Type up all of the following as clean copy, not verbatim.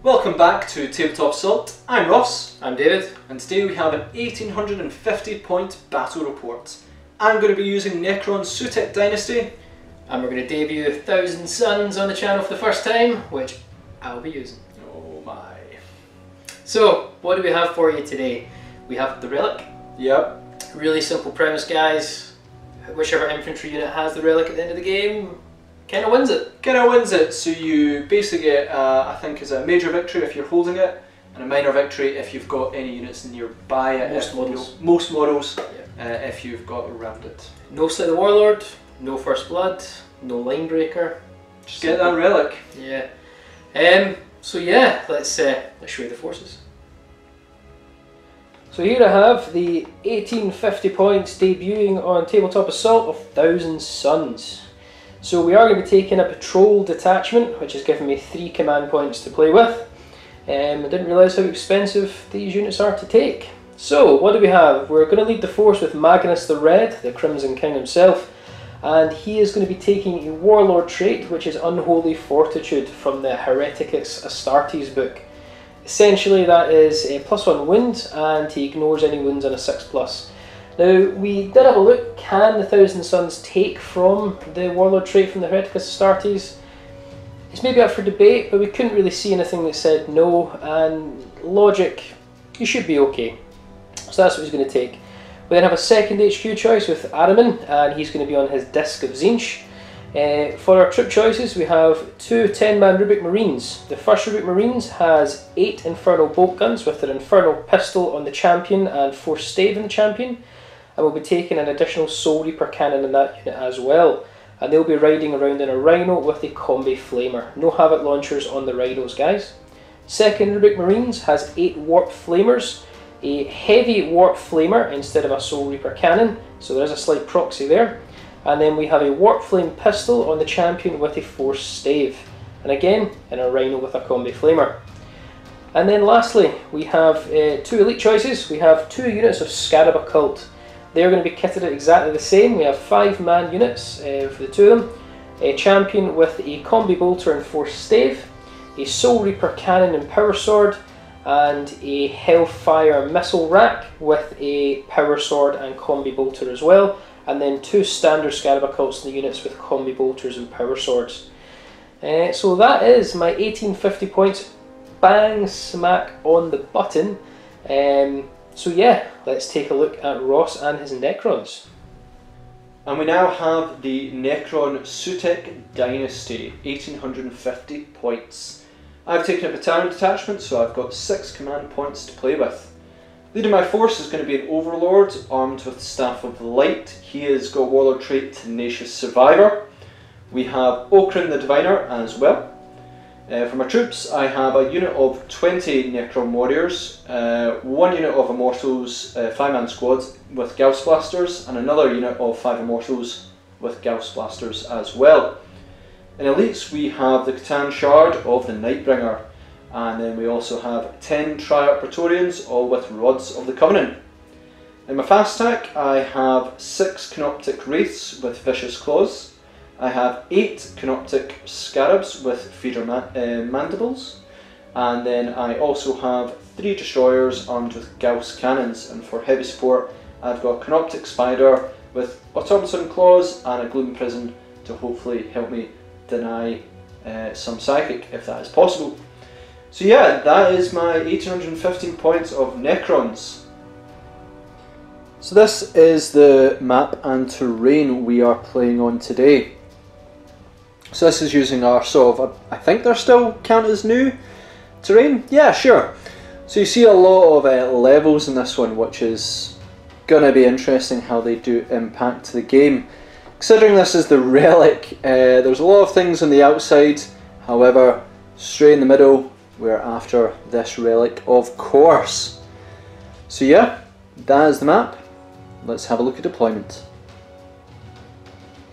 Welcome back to Tabletop Assault. I'm Ross. I'm David. And today we have an 1850 point battle report. I'm going to be using Necron Sautekh Dynasty. And we're going to debut 1000 Suns on the channel for the first time, which I'll be using. Oh my. So, what do we have for you today? We have the Relic. Yep. Really simple premise, guys. Whichever infantry unit has the Relic at the end of the game kind of wins it. So you basically get, I think, is a major victory if you're holding it, and a minor victory if you've got any units nearby it. Most models, if you've got around it. No Slay the Warlord, no First Blood, no Line Breaker. Just get that Relic. Yeah. So yeah, let's show you the forces. So here I have the 1850 points debuting on Tabletop Assault of 1000 Suns. So we are going to be taking a patrol detachment, which has given me 3 command points to play with. I didn't realise how expensive these units are to take. So what do we have? We're going to lead the force with Magnus the Red, the Crimson King himself, and he is going to be taking a Warlord trait, which is Unholy Fortitude from the Hereticus Astartes book. Essentially that is a +1 wound, and he ignores any wounds on a 6+. Now, we did have a look, can the 1000 Suns take from the Warlord trait from the Hereticus Astartes? It's maybe up for debate, but we couldn't really see anything that said no, and logic, you should be okay. So that's what he's going to take. We then have a second HQ choice with Ahriman, and he's going to be on his Disc of Tzeentch. For our troop choices, we have 2 10-man Rubric Marines. The first Rubric Marines has 8 Infernal bolt guns with their Infernal pistol on the champion and Force Stave in the champion. And we'll be taking an additional Soul Reaper cannon in that unit as well. And they'll be riding around in a Rhino with a Combi Flamer. No Havoc launchers on the Rhinos, guys. Second Rubric Marines has 8 Warp Flamers, a heavy Warp Flamer instead of a Soul Reaper cannon, so there's a slight proxy there. And then we have a Warp Flame pistol on the champion with a Force Stave. And again, in a Rhino with a Combi Flamer. And then lastly, we have 2 elite choices. We have 2 units of Scarab Occult. They're going to be kitted out exactly the same. We have 5-man units for the 2 of them. A champion with a Combi Bolter and Force Stave, a Soul Reaper cannon and Power Sword, and a Hellfire missile rack with a Power Sword and Combi Bolter as well. And then 2 standard Scarab Occults in the units with Combi Bolters and Power Swords. So that is my 1850 points, bang smack on the button. So yeah, let's take a look at Ross and his Necrons. And we now have the Necron Sautekh Dynasty, 1850 points. I've taken a battalion detachment, so I've got 6 command points to play with. Leading my force is going to be an Overlord armed with Staff of Light. He has got Warlord trait Tenacious Survivor. We have Occult the Diviner as well. For my troops, I have a unit of 20 Necron Warriors, 1 unit of Immortals, 5-man squad with Gauss Blasters, and another unit of 5 Immortals with Gauss Blasters as well. In Elites, we have the Catan Shard of the Nightbringer, and then we also have 10 Triarch Praetorians, all with Rods of the Covenant. In my fast attack, I have 6 Canoptic Wraiths with Vicious Claws. I have 8 Canoptic Scarabs with Feeder Mandibles, and then I also have 3 Destroyers armed with Gauss Cannons, and for heavy support I've got Canoptic Spider with Automaton Claws and a Gloom Prison to hopefully help me deny some Psychic if that is possible. So yeah, that is my 1815 points of Necrons. So this is the map and terrain we are playing on today. So this is using our sort of, I think they're still counted as new terrain? Yeah, sure. So you see a lot of levels in this one, which is going to be interesting how they do impact the game. Considering this is the Relic, there's a lot of things on the outside, however, straight in the middle, we're after this Relic, of course. So yeah, that is the map. Let's have a look at deployment.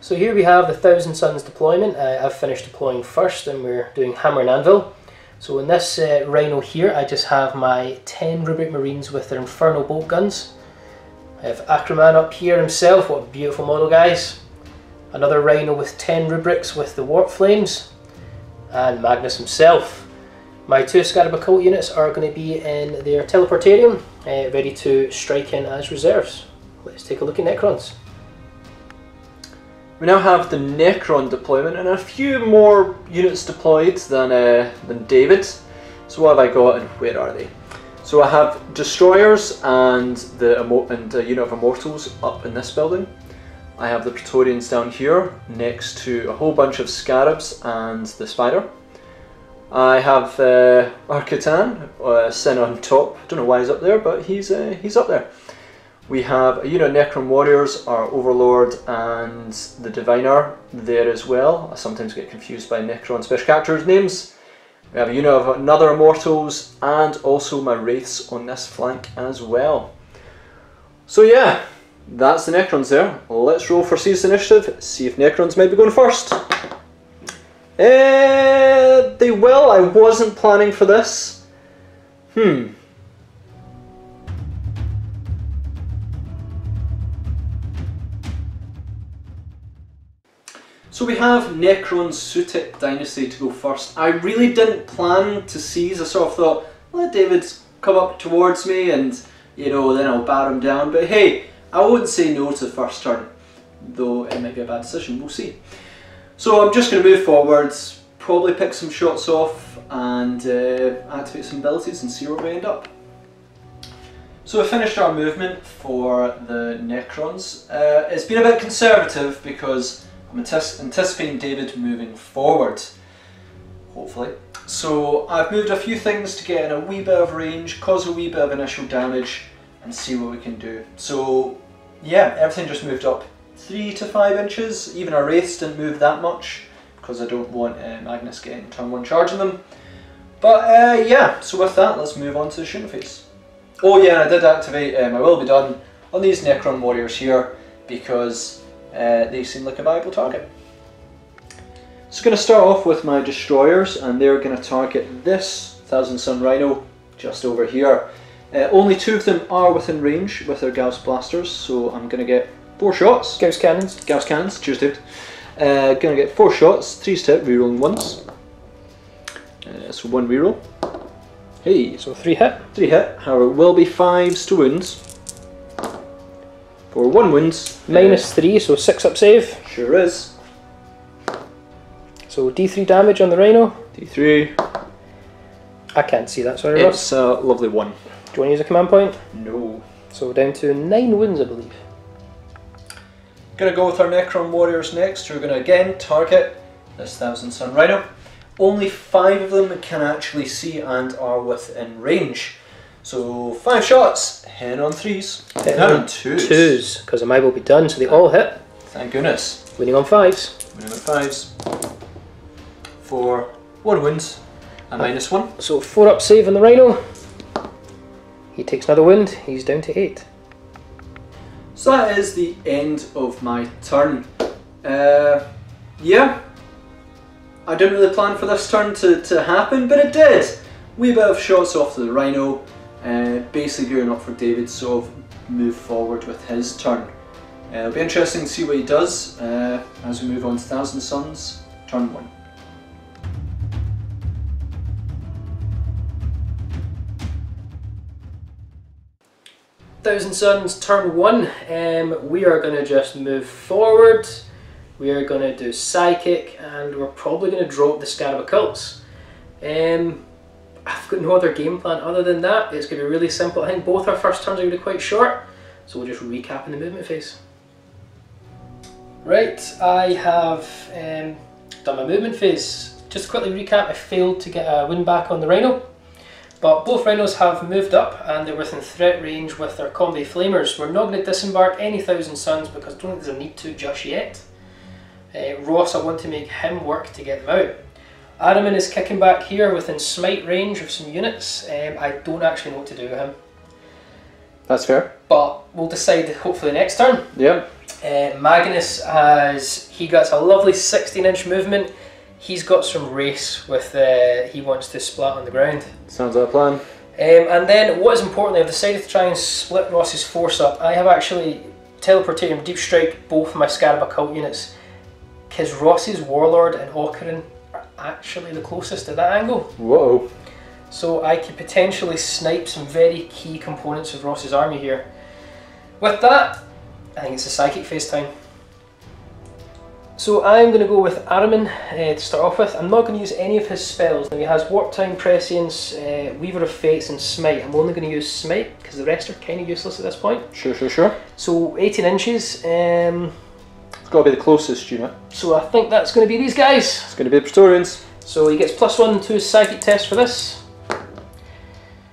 So here we have the 1000 Suns deployment. I've finished deploying first and we're doing Hammer and Anvil. So in this Rhino here, I just have my 10 Rubric Marines with their Infernal bolt guns. I have Ahriman up here himself, what a beautiful model, guys. Another Rhino with 10 Rubrics with the Warp Flames. And Magnus himself. My 2 Scarab Occult units are going to be in their Teleportarium, ready to strike in as reserves. Let's take a look at Necrons. We now have the Necron deployment and a few more units deployed than David. So what have I got and where are they? So I have Destroyers and a unit of Immortals up in this building. I have the Praetorians down here next to a whole bunch of Scarabs and the Spider. I have Arcatan sent on top. Don't know why he's up there, but he's up there. We have a unit of Necron Warriors, our Overlord and the Diviner there as well. I sometimes get confused by Necron special characters' names. We have a unit of another Immortals and also my Wraiths on this flank as well. So yeah, that's the Necrons there. Let's roll for Seized Initiative, see if Necrons might be going first. They will. I wasn't planning for this. So we have Necron's Sautekh Dynasty to go first. I really didn't plan to seize. I sort of thought, let David come up towards me and, you know, then I'll bar him down. But hey, I wouldn't say no to the first turn, though it might be a bad decision. We'll see. So I'm just going to move forwards, probably pick some shots off and activate some abilities and see where we end up. So we finished our movement for the Necrons. It's been a bit conservative because I'm anticipating David moving forward, hopefully. So I've moved a few things to get in a wee bit of range, cause a wee bit of initial damage and see what we can do. So yeah, everything just moved up 3 to 5 inches. Even our Wraiths didn't move that much because I don't want Magnus getting turn 1 charging them. But yeah, so with that, let's move on to the shooting phase. Oh yeah, I did activate my Will Be Done on these Necron Warriors here because they seem like a viable target. So I'm going to start off with my Destroyers and they're going to target this Thousand Sun Rhino just over here. Only 2 of them are within range with their Gauss Blasters, so I'm going to get 4 shots. Gauss Cannons. Gauss Cannons, cheers David. Going to get 4 shots, 3 to hit, rerolling once. So 1 reroll. Hey. So 3 hit. 3 hit, however it will be 5s to wounds. For 1 wound. -3, so 6 up save. Sure is. So D3 damage on the Rhino. D3. I can't see that, sorry Ross. It's a lovely 1. Do you want to use a command point? No. So down to 9 wounds, I believe. Gonna go with our Necron Warriors next, who are gonna again target this Thousand Sun Rhino. Only 5 of them can actually see and are within range. So 5 shots, hitting on 3s, hitting on 2s. 2s, because my Will Be Done, so they all hit. Thank goodness. Winning on 5s. Winning on 5s. For 1 wound and -1. So 4 up save on the Rhino. He takes another wound, he's down to 8. So that is the end of my turn. Yeah, I didn't really plan for this turn to happen, but it did. Wee bit of shots off to the Rhino, basically gearing up for David to sort of move forward with his turn. It'll be interesting to see what he does as we move on to Thousand Suns, turn 1. Thousand Suns, turn 1. We are going to just move forward. We are going to do Psychic, and we're probably going to drop the Scarab Occults. I've got no other game plan other than that. It's going to be really simple. I think both our first turns are going to be quite short, so we'll just recap in the movement phase. Right, I have done my movement phase. Just to quickly recap, I failed to get a win back on the Rhino. But both Rhinos have moved up and they're within threat range with their combi flamers. We're not going to disembark any Thousand Suns because I don't think there's a need to just yet. Ross, I want to make him work to get them out. Ahriman is kicking back here within Smite range of some units. I don't actually know what to do with him. That's fair. But we'll decide hopefully next turn. Yeah. Magnus he gets a lovely 16-inch movement. He's got some race with, he wants to splat on the ground. Sounds like a plan. And then what is important, I've decided to try and split Ross's force up. I have actually teleported him deep strike both my Scarab Occult units because Ross's Warlord and Occult are actually the closest to that angle. Whoa. So I could potentially snipe some very key components of Ross's army here. With that, I think it's a psychic phase time. So I'm going to go with Ahriman to start off with. I'm not going to use any of his spells. Now he has Warptime, Prescience, Weaver of Fates and Smite. I'm only going to use Smite because the rest are kind of useless at this point. Sure. So 18 inches. It's got to be the closest unit. So I think that's going to be these guys. It's going to be the Praetorians. So he gets +1 to his psychic test for this.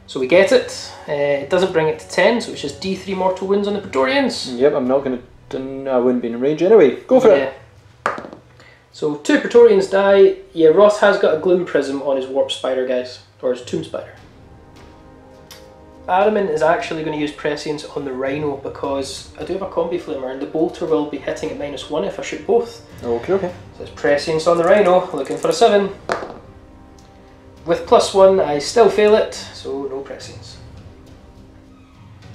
So we get it. It doesn't bring it to 10, so it's just D3 mortal wounds on the Praetorians. Yep, I'm not going to... I wouldn't be in range anyway. Go for it. So 2 Praetorians die. Yeah, Ross has got a Gloom Prism on his Warp Spider, guys. Or his Tomb Spider. Ahriman is actually going to use Prescience on the Rhino because I do have a Combi Flamer and the Bolter will be hitting at -1 if I shoot both. Okay. So it's Prescience on the Rhino, looking for a 7. With +1 I still fail it, so no Prescience.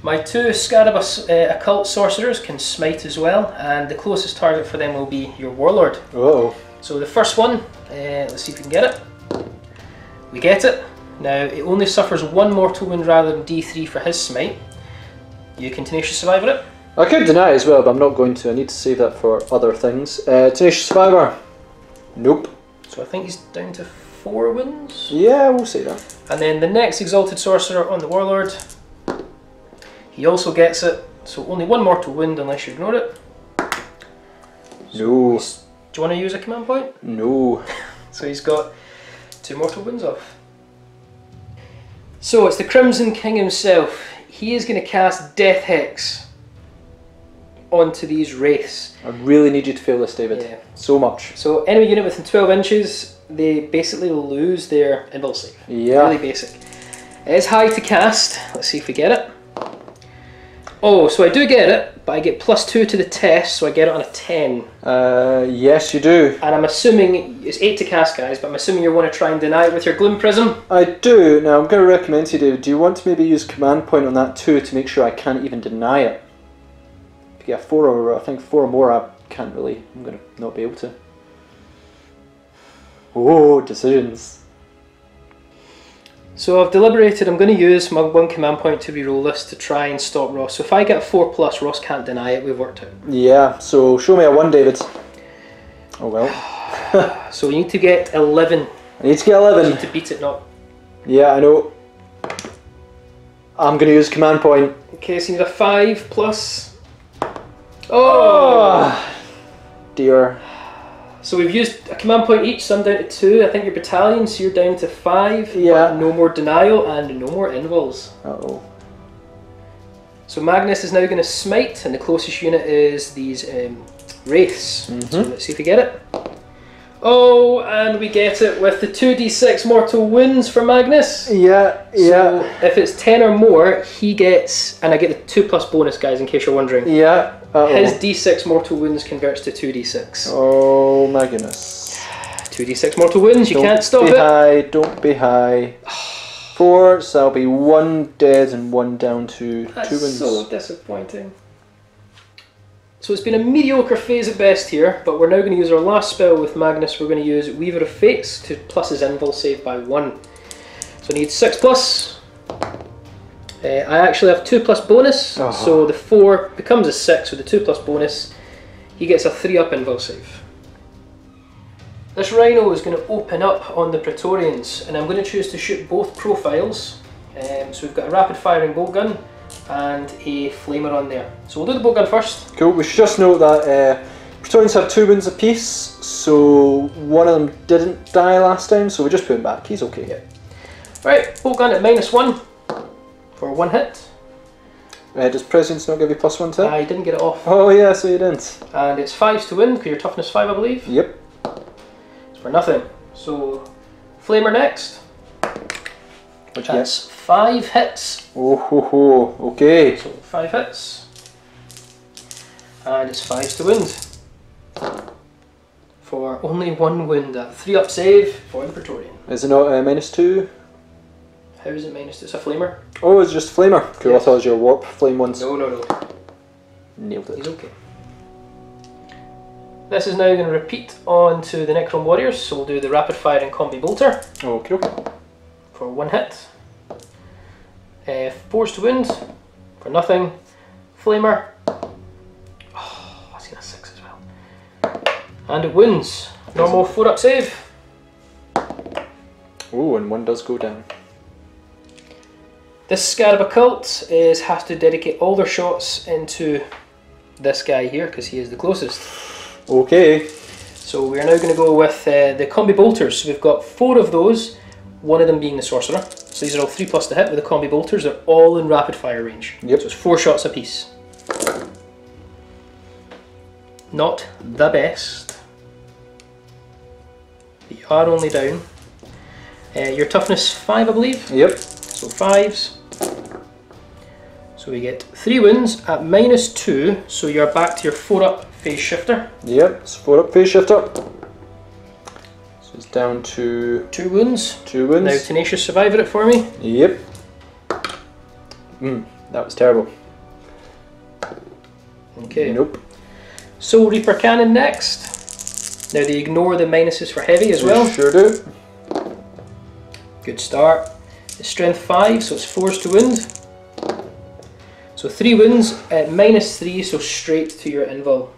My 2 Scarab Occult Sorcerers can Smite as well, and the closest target for them will be your Warlord. Uh-oh. So the first one, let's see if we can get it. We get it. Now it only suffers 1 mortal wound rather than D3 for his Smite. You can Tenacious Survivor it. I could deny it as well, but I'm not going to. I need to save that for other things. Tenacious Survivor. Nope. So I think he's down to 4 wounds. Yeah, we'll say that. And then the next Exalted Sorcerer on the Warlord. He also gets it, so only 1 mortal wound unless you ignore it. No. Do you want to use a command point? No. So he's got 2 mortal wounds off. So it's the Crimson King himself. He is going to cast Death Hex onto these wraiths. I really need you to fail this, David. Yeah. So much. So enemy unit within 12 inches, they basically lose their invul save. Yeah. Really basic. It is high to cast. Let's see if we get it. Oh, so I do get it, but I get +2 to the test, so I get it on a 10. Yes, you do. And I'm assuming, it's 8 to cast, guys, but I'm assuming you want to try and deny it with your Gloom Prism? I do. Now, I'm going to recommend to you, David, do you want to maybe use command point on that too to make sure I can't even deny it? If you get 4 or, I think 4 or more, I can't really, I'm going to not be able to. Oh, decisions. So I've deliberated, I'm going to use my 1 command point to reroll this to try and stop Ross. So if I get a 4+, Ross can't deny it, we've worked out. Yeah, so show me a 1, David. Oh well. So we need to get 11. I need to get 11. We need to beat it, not. Yeah, I know. I'm going to use command point. Okay, so you need a 5+. Oh! Dear. So we've used a command point each, so I'm down to 2. I think your battalion, so you're down to 5. Yeah. No more denial and no more invuls. Uh-oh. So Magnus is now going to Smite, and the closest unit is these wraiths. So let's see if we get it. Oh, and we get it with the 2d6 mortal wounds for Magnus. Yeah. So if it's 10 or more, he gets, and I get the 2+ bonus, guys, in case you're wondering. Yeah. His d6 mortal wounds converts to 2d6. Oh my goodness. 2d6 mortal wounds, you can't stop it. Don't be high. 4, so that'll be 1 dead and 1 down to 2 That's wounds. so disappointing. So it's been a mediocre phase at best here, but we're now going to use our last spell with Magnus. We're going to use Weaver of Fates to plus his invul save by 1. So I need 6+. I actually have 2+ bonus, so the 4 becomes a 6 with the 2+ bonus. He gets a 3-up invul save. This Rhino is going to open up on the Praetorians, and I'm going to choose to shoot both profiles. So we've got a rapid firing bolt gun and a flamer on there. So we'll do the bolt gun first. Cool, we should just note that Praetorians have 2 wounds apiece, so one of them didn't die last time, so we just put him back, he's okay. Yeah. Right, bolt gun at -1 for 1 hit. Does Prescience not give you +1 to it? I didn't get it off. Oh yeah, so you didn't. And it's 5s to win, because you're toughness 5 I believe. Yep. It's for nothing. So, flamer next. What'd you That's 5 hits. Oh ho ho, okay. So 5 hits. And it's 5s to wound. For only 1 wound, a 3-up save for the Praetorian. Is it not -2? How is it -2? It's a flamer. Oh, it's just flamer. Cool, Yes. I thought it was your warp flame ones. No. Nailed it. He's okay. This is now going to repeat on to the Necron Warriors, so we'll do the rapid fire and combi bolter. Okay. for 1 hit. Force to wound for nothing. Flamer. Oh, I seen a 6 as well. And it wounds. Normal 4-up save. Oh, and 1 does go down. This Scarab Occult has to dedicate all their shots into this guy here because he is the closest. Okay. So we are now going to go with the combi bolters. So we've got 4 of those, one of them being the Sorcerer. So these are all 3+ to hit with the combi bolters. They're all in rapid fire range. Yep. So it's 4 shots apiece. Not the best. But you are only down. Your toughness 5, I believe. Yep. So 5s. So we get 3 wounds at -2. So you're back to your 4-up phase shifter. Yep, it's 4-up phase shifter. So it's down to 2 wounds. 2 wounds. Now Tenacious survivor it for me. Yep. That was terrible. Okay. Nope. Soul Reaper Cannon next. Now they ignore the minuses for heavy as well. Sure do. Good start. It's strength 5, so it's 4s to wound. So 3 wounds at -3, so straight to your invul.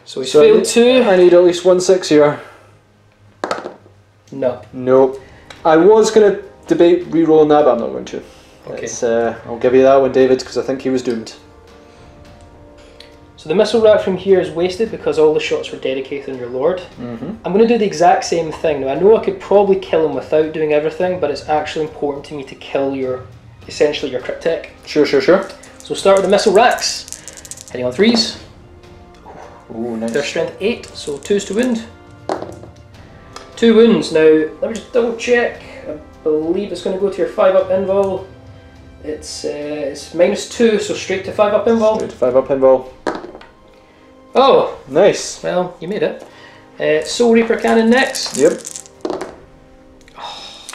So he's failed 2. I need at least 1 6 here. No. Nope. I was going to debate re-rolling that, but I'm not going to. Okay. I'll give you that one, David, because I think he was doomed. So the missile rack from here is wasted because all the shots were dedicated on your Lord. I'm going to do the exact same thing. Now I know I could probably kill him without doing everything, but it's actually important to me to kill essentially your Cryptek. Sure. So we'll start with the missile racks. Hitting on 3s. Ooh, nice. They're strength 8, so 2s to wound. 2 wounds. Now let me just double check. I believe it's going to go to your 5-up invul. It's -2, so straight to 5-up invul. Straight to 5-up invul. Oh, nice. Well, you made it. Soul Reaper Cannon next. Yep.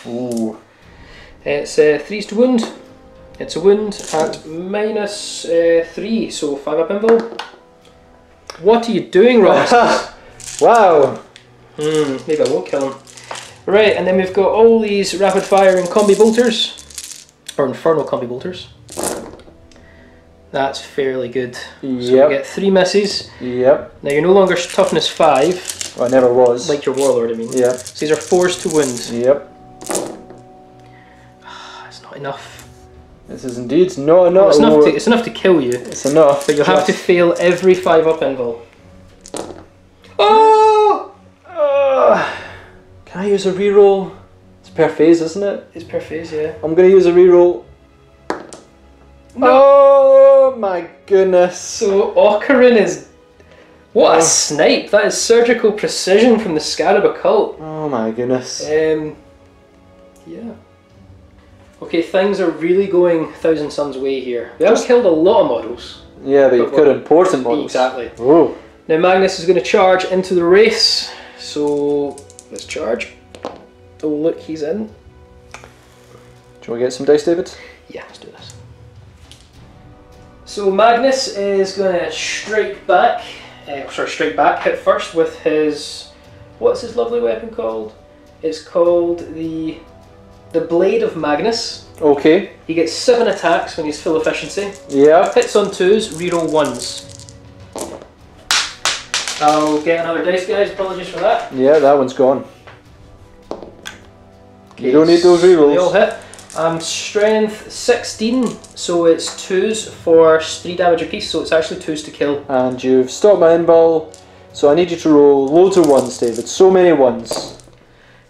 Ooh. It's 3s to wound. It's a wound at -3, so 5-up invul. What are you doing, Ross? Wow. Maybe I won't kill him. Right, and then we've got all these rapid fire and combi bolters. Or Infernal combi bolters. That's fairly good. So we get 3 misses. Yep. Now you're no longer toughness 5. Well, I never was. Like your Warlord, I mean. Yeah. So these are 4s to wound. Yep. It's not enough. This is indeed not enough. Well, it's enough to kill you. It's enough. But you'll have to fail every 5-up invul. Oh! Can I use a reroll? It's per phase, isn't it? It's per phase, yeah. I'm going to use a reroll. No. Oh my goodness. So Ahriman is... What a snipe! That is surgical precision from the Scarab Occult. Oh my goodness. Yeah. Okay, things are really going 1,000 Suns way here. We haven't killed a lot of models. Yeah, but you've got important models. Exactly. Oh. Now Magnus is going to charge into the race. So let's charge. Oh look, he's in. Do you want to get some dice, David? Yeah, let's do this. So Magnus is going to strike back. Strike back. Hit first with his... What's his lovely weapon called? It's called the Blade of Magnus. Okay. He gets 7 attacks when he's full efficiency. Yeah. Hits on 2s, reroll 1s. I'll get another dice, guys. Apologies for that. Yeah, that one's gone. Okay, you don't need those rerolls. They all hit. Strength 16, so it's 2s for 3 damage apiece, so it's actually 2s to kill. And you've stopped my invul, so I need you to roll loads of 1s, David. So many 1s.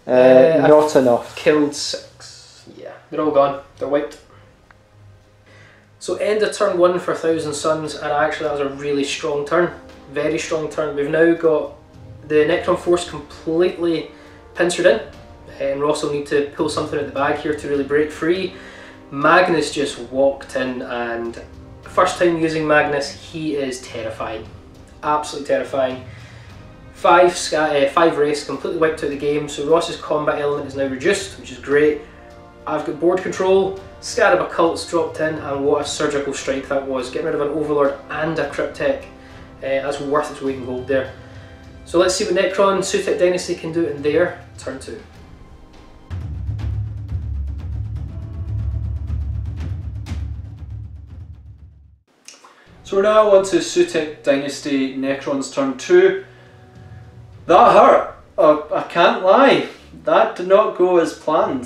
Not enough. Killed 6. Yeah, they're all gone. They're wiped. So end of turn 1 for 1,000 Suns, and actually that was a really strong turn. Very strong turn. We've now got the Necron force completely pincered in. And Ross will need to pull something out the bag here to really break free. Magnus just walked in, and first time using Magnus, he is terrifying. Absolutely terrifying. 5 race, completely wiped out the game, so Ross's combat element is now reduced, which is great. I've got board control, Scarab Occult's dropped in, and what a surgical strike that was. Getting rid of an Overlord and a Cryptek. That's worth its weight in gold there. So let's see what Necron Sautekh Dynasty can do in their turn 2. we're now on to Sautekh Dynasty Necrons Turn 2. That hurt. I can't lie. That did not go as planned.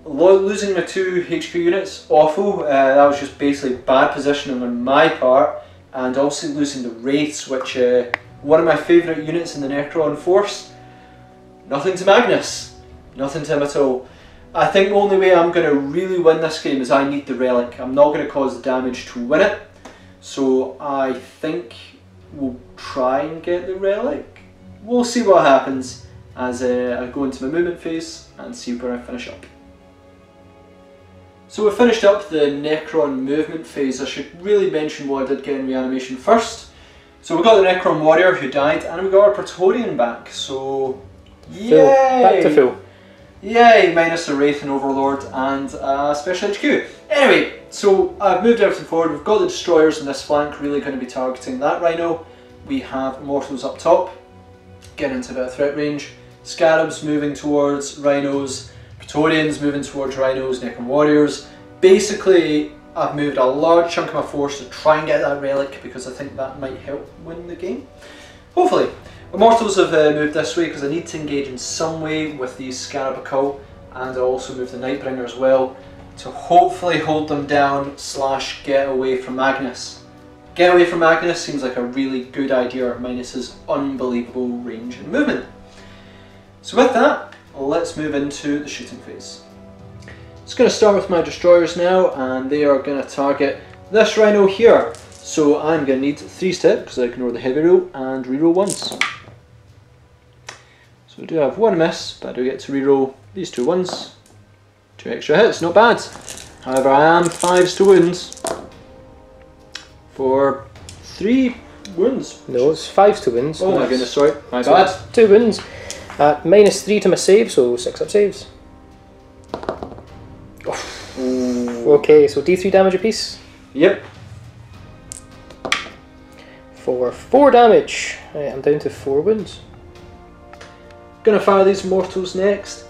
Losing my 2 HP units, awful. That was just basically bad positioning on my part, and also losing the Wraiths, which one of my favourite units in the Necron force. Nothing to Magnus. Nothing to him at all. I think the only way I'm going to really win this game is I need the relic. I'm not going to cause damage to win it, so I think we'll try and get the relic. We'll see what happens as I go into my movement phase and see where I finish up. So we finished up the Necron movement phase. I should really mention what I did get in reanimation first. So we got the Necron warrior who died, and we got our Praetorian back, so yay! Back to full. Yay, minus a Wraith and Overlord and Special HQ. Anyway, so I've moved everything forward. We've got the destroyers in this flank, really going to be targeting that Rhino. We have Immortals up top, getting into a bit of threat range. Scarabs moving towards Rhinos, Praetorians moving towards Rhinos, Necron Warriors. Basically, I've moved a large chunk of my force to try and get that relic because I think that might help win the game. Hopefully. Immortals have moved this way because I need to engage in some way with the Scarab Occult, and I also moved the Nightbringer as well to hopefully hold them down / get away from Magnus. Get away from Magnus seems like a really good idea minus his unbelievable range and movement. So with that, let's move into the shooting phase. Just going to start with my destroyers now, and they are going to target this Rhino here. So I'm going to need 3 step because I ignore the heavy roll and reroll once. So I do have 1 miss, but I do get to reroll these 2 ones. 2 extra hits, not bad. However, I am 5s to wounds for 3 wounds. No, it's 5s to wounds. Oh my goodness, sorry, my bad. 2 wounds. -3 to my save, so 6 up saves. Okay, so D3 damage apiece. Yep. For 4 damage. Right, I'm down to 4 wounds. Gonna fire these Immortals next.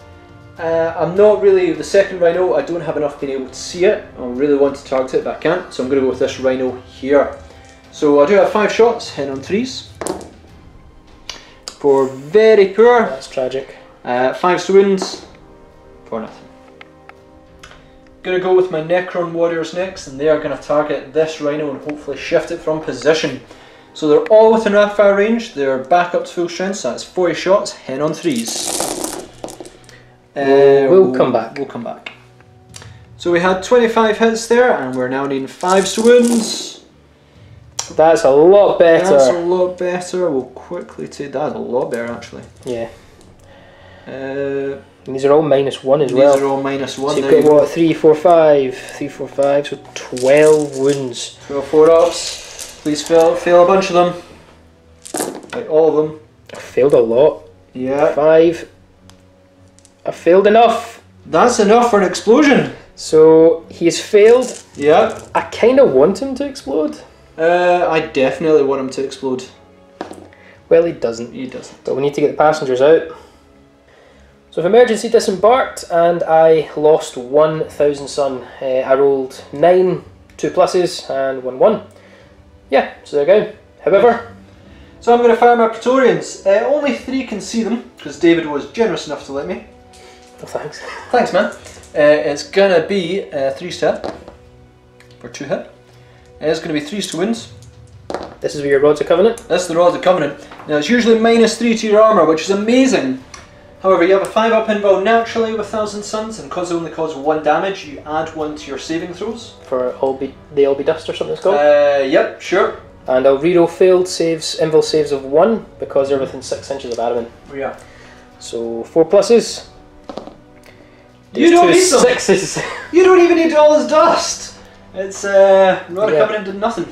I'm not really, the second Rhino, I don't have enough being able to see it. I really want to target it, but I can't, so I'm going to go with this Rhino here. So I do have 5 shots, hitting on 3s. For very poor. That's tragic. 5s to wounds, for nothing. Gonna go with my Necron Warriors next, and they are going to target this Rhino and hopefully shift it from position. So they're all within rapid fire range, they're back up to full strength, so that's 40 shots, hitting on 3s. We'll come back. We'll come back. So we had 25 hits there, and we're now needing 5s to wounds. That's a lot better. That's a lot better. We'll quickly take that. A lot better, actually. Yeah. And these are all -1 as well. These are all -1. So you've got what? 3, 4, 5. 3, 4, 5. So 12 wounds. 12 4-ups. Please fail a bunch of them. Like all of them. I failed a lot. Yeah. 5. I failed enough. That's enough for an explosion. So he's failed. Yeah. I kind of want him to explode. I definitely want him to explode. Well, he doesn't. He doesn't. But we need to get the passengers out. So I've emergency disembarked and I lost 1,000 sun. I rolled 9 2 pluses and 1 1. Yeah, so there you go. However, so I'm going to fire my Praetorians. Only 3 can see them because David was generous enough to let me. oh thanks. Thanks, man. It's going to be 3 step for 2 hit. It's going to be 3s to wounds. This is where your Rods of Covenant. That's the Rod of Covenant. Now it's usually -3 to your armour, which is amazing. However, you have a 5-up invul naturally with 1,000 suns, and because they only cause 1 damage, you add 1 to your saving throws. For they all be dust or something it's called. Yep, sure. And I'll reroll failed saves, invul saves of 1 because they're within 6 inches of Ahriman. Yeah. So 4 pluses. You don't need them. 6s. You don't even need all this dust. It's Rod of Covenant did nothing.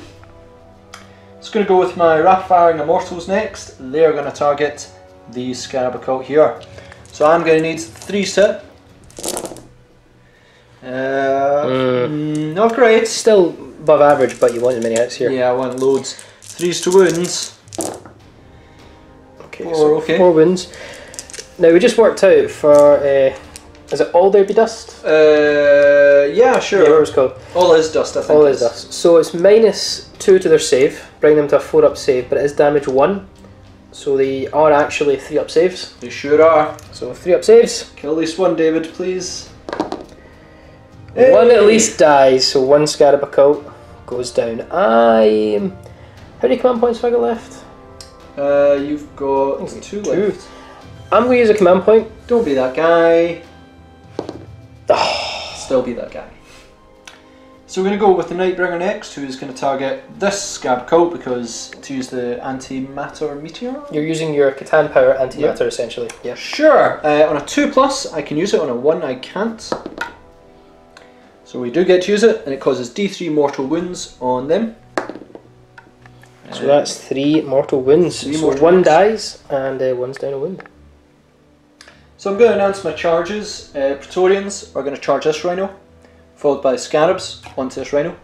Just going to go with my rapid firing Immortals next. They're going to target the Scarab Occult here. So I'm going to need 3 step. Not great. Still above average, but you want as many hits here. Yeah, I want loads. 3s to wounds. Okay, so 4 wounds. Now we just worked out for is it all there be dust? Yeah, sure. Yeah, what it was called. All is dust, I think. All is dust. So it's -2 to their save, bring them to a 4-up save, but it is damage 1. So they are actually 3-up saves. They sure are. So 3-up saves. Kill at least one, David, please. One at least dies, so 1 Scarab Occult goes down. How many command points have I got left? You've got 2 left. I'm going to use a command point. Don't be that guy. Still be that guy. So we're going to go with the Nightbringer next, who is going to target this Scarab Occult because to use the antimatter meteor. You're using your Catan power antimatter essentially. Yeah. Sure. On a 2+ I can use it. On a 1 I can't. So we do get to use it, and it causes D3 mortal wounds on them. So that's 3 mortal wounds. So 1 dies and 1's down a wound. So I'm going to announce my charges. Praetorians are going to charge this Rhino, followed by Scarabs onto this Rhino.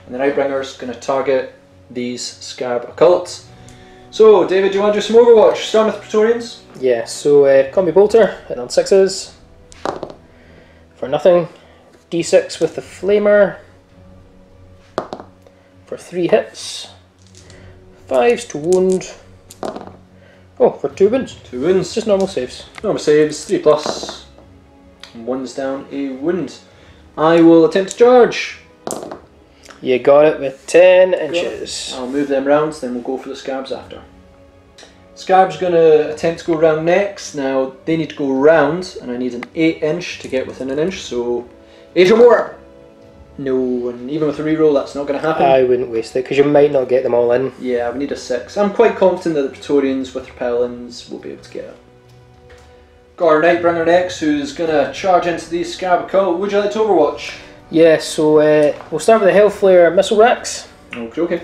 And the Nightbringer is going to target these Scarab Occults. So David, do you want to do some Overwatch? Start with Praetorians? Yeah, so Combi Bolter, hit on 6s. For nothing. D6 with the Flamer. For 3 hits. 5s to wound. Oh, for 2 wounds. 2 wounds. Just normal saves. Normal saves, 3+. And 1's down a wound. I will attempt to charge. You got it with 10 inches. I'll move them round, then we'll go for the Scarabs after. Scarab's going to attempt to go round next. Now, they need to go round, and I need an 8-inch to get within an inch, so 8 or more. No, and even with a reroll, that's not going to happen. I wouldn't waste it, because you might not get them all in. Yeah, we need a 6. I'm quite confident that the Praetorians with repellents will be able to get it. Got our Nightbringer next, who's going to charge into the Scarab Occult. Would you like to Overwatch? Yeah, so we'll start with the Hellflare Missile Racks. Okay.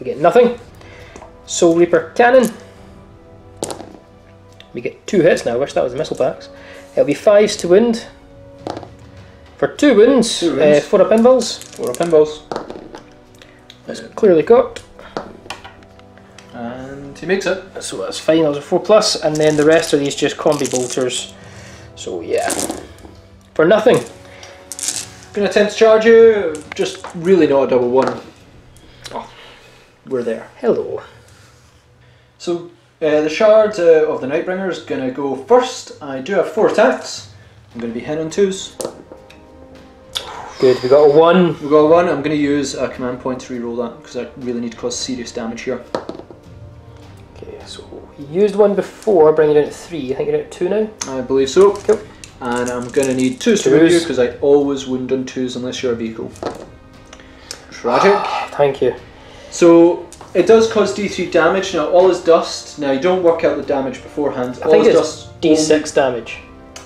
We get nothing. Soul Reaper Cannon. We get 2 hits now, I wish that was the missile packs. It'll be 5s to wound. For 2 wounds, 4-up invulns. 4-up invulns. That's clearly cocked. And he makes it. So that's fine, that was a 4+, and then the rest of these just combi bolters. So yeah. For nothing. Gonna attempt to charge you, just really not a double 1. Oh, we're there. Hello. So the shard of the Nightbringer is gonna go first. I do have 4 attacks. I'm gonna be hitting on 2s. Good, we got a 1. We got a 1. I'm going to use a command point to reroll that because I really need to cause serious damage here. Okay, so we used 1 before, bringing it down to 3. I think you're down to 2 now? I believe so. Cool. And I'm going to need 2s to wound you because I always wound on 2s unless you're a vehicle. Tragic. Thank you. So it does cause D3 damage. Now all is dust. Now you don't work out the damage beforehand. I think it's D6 damage.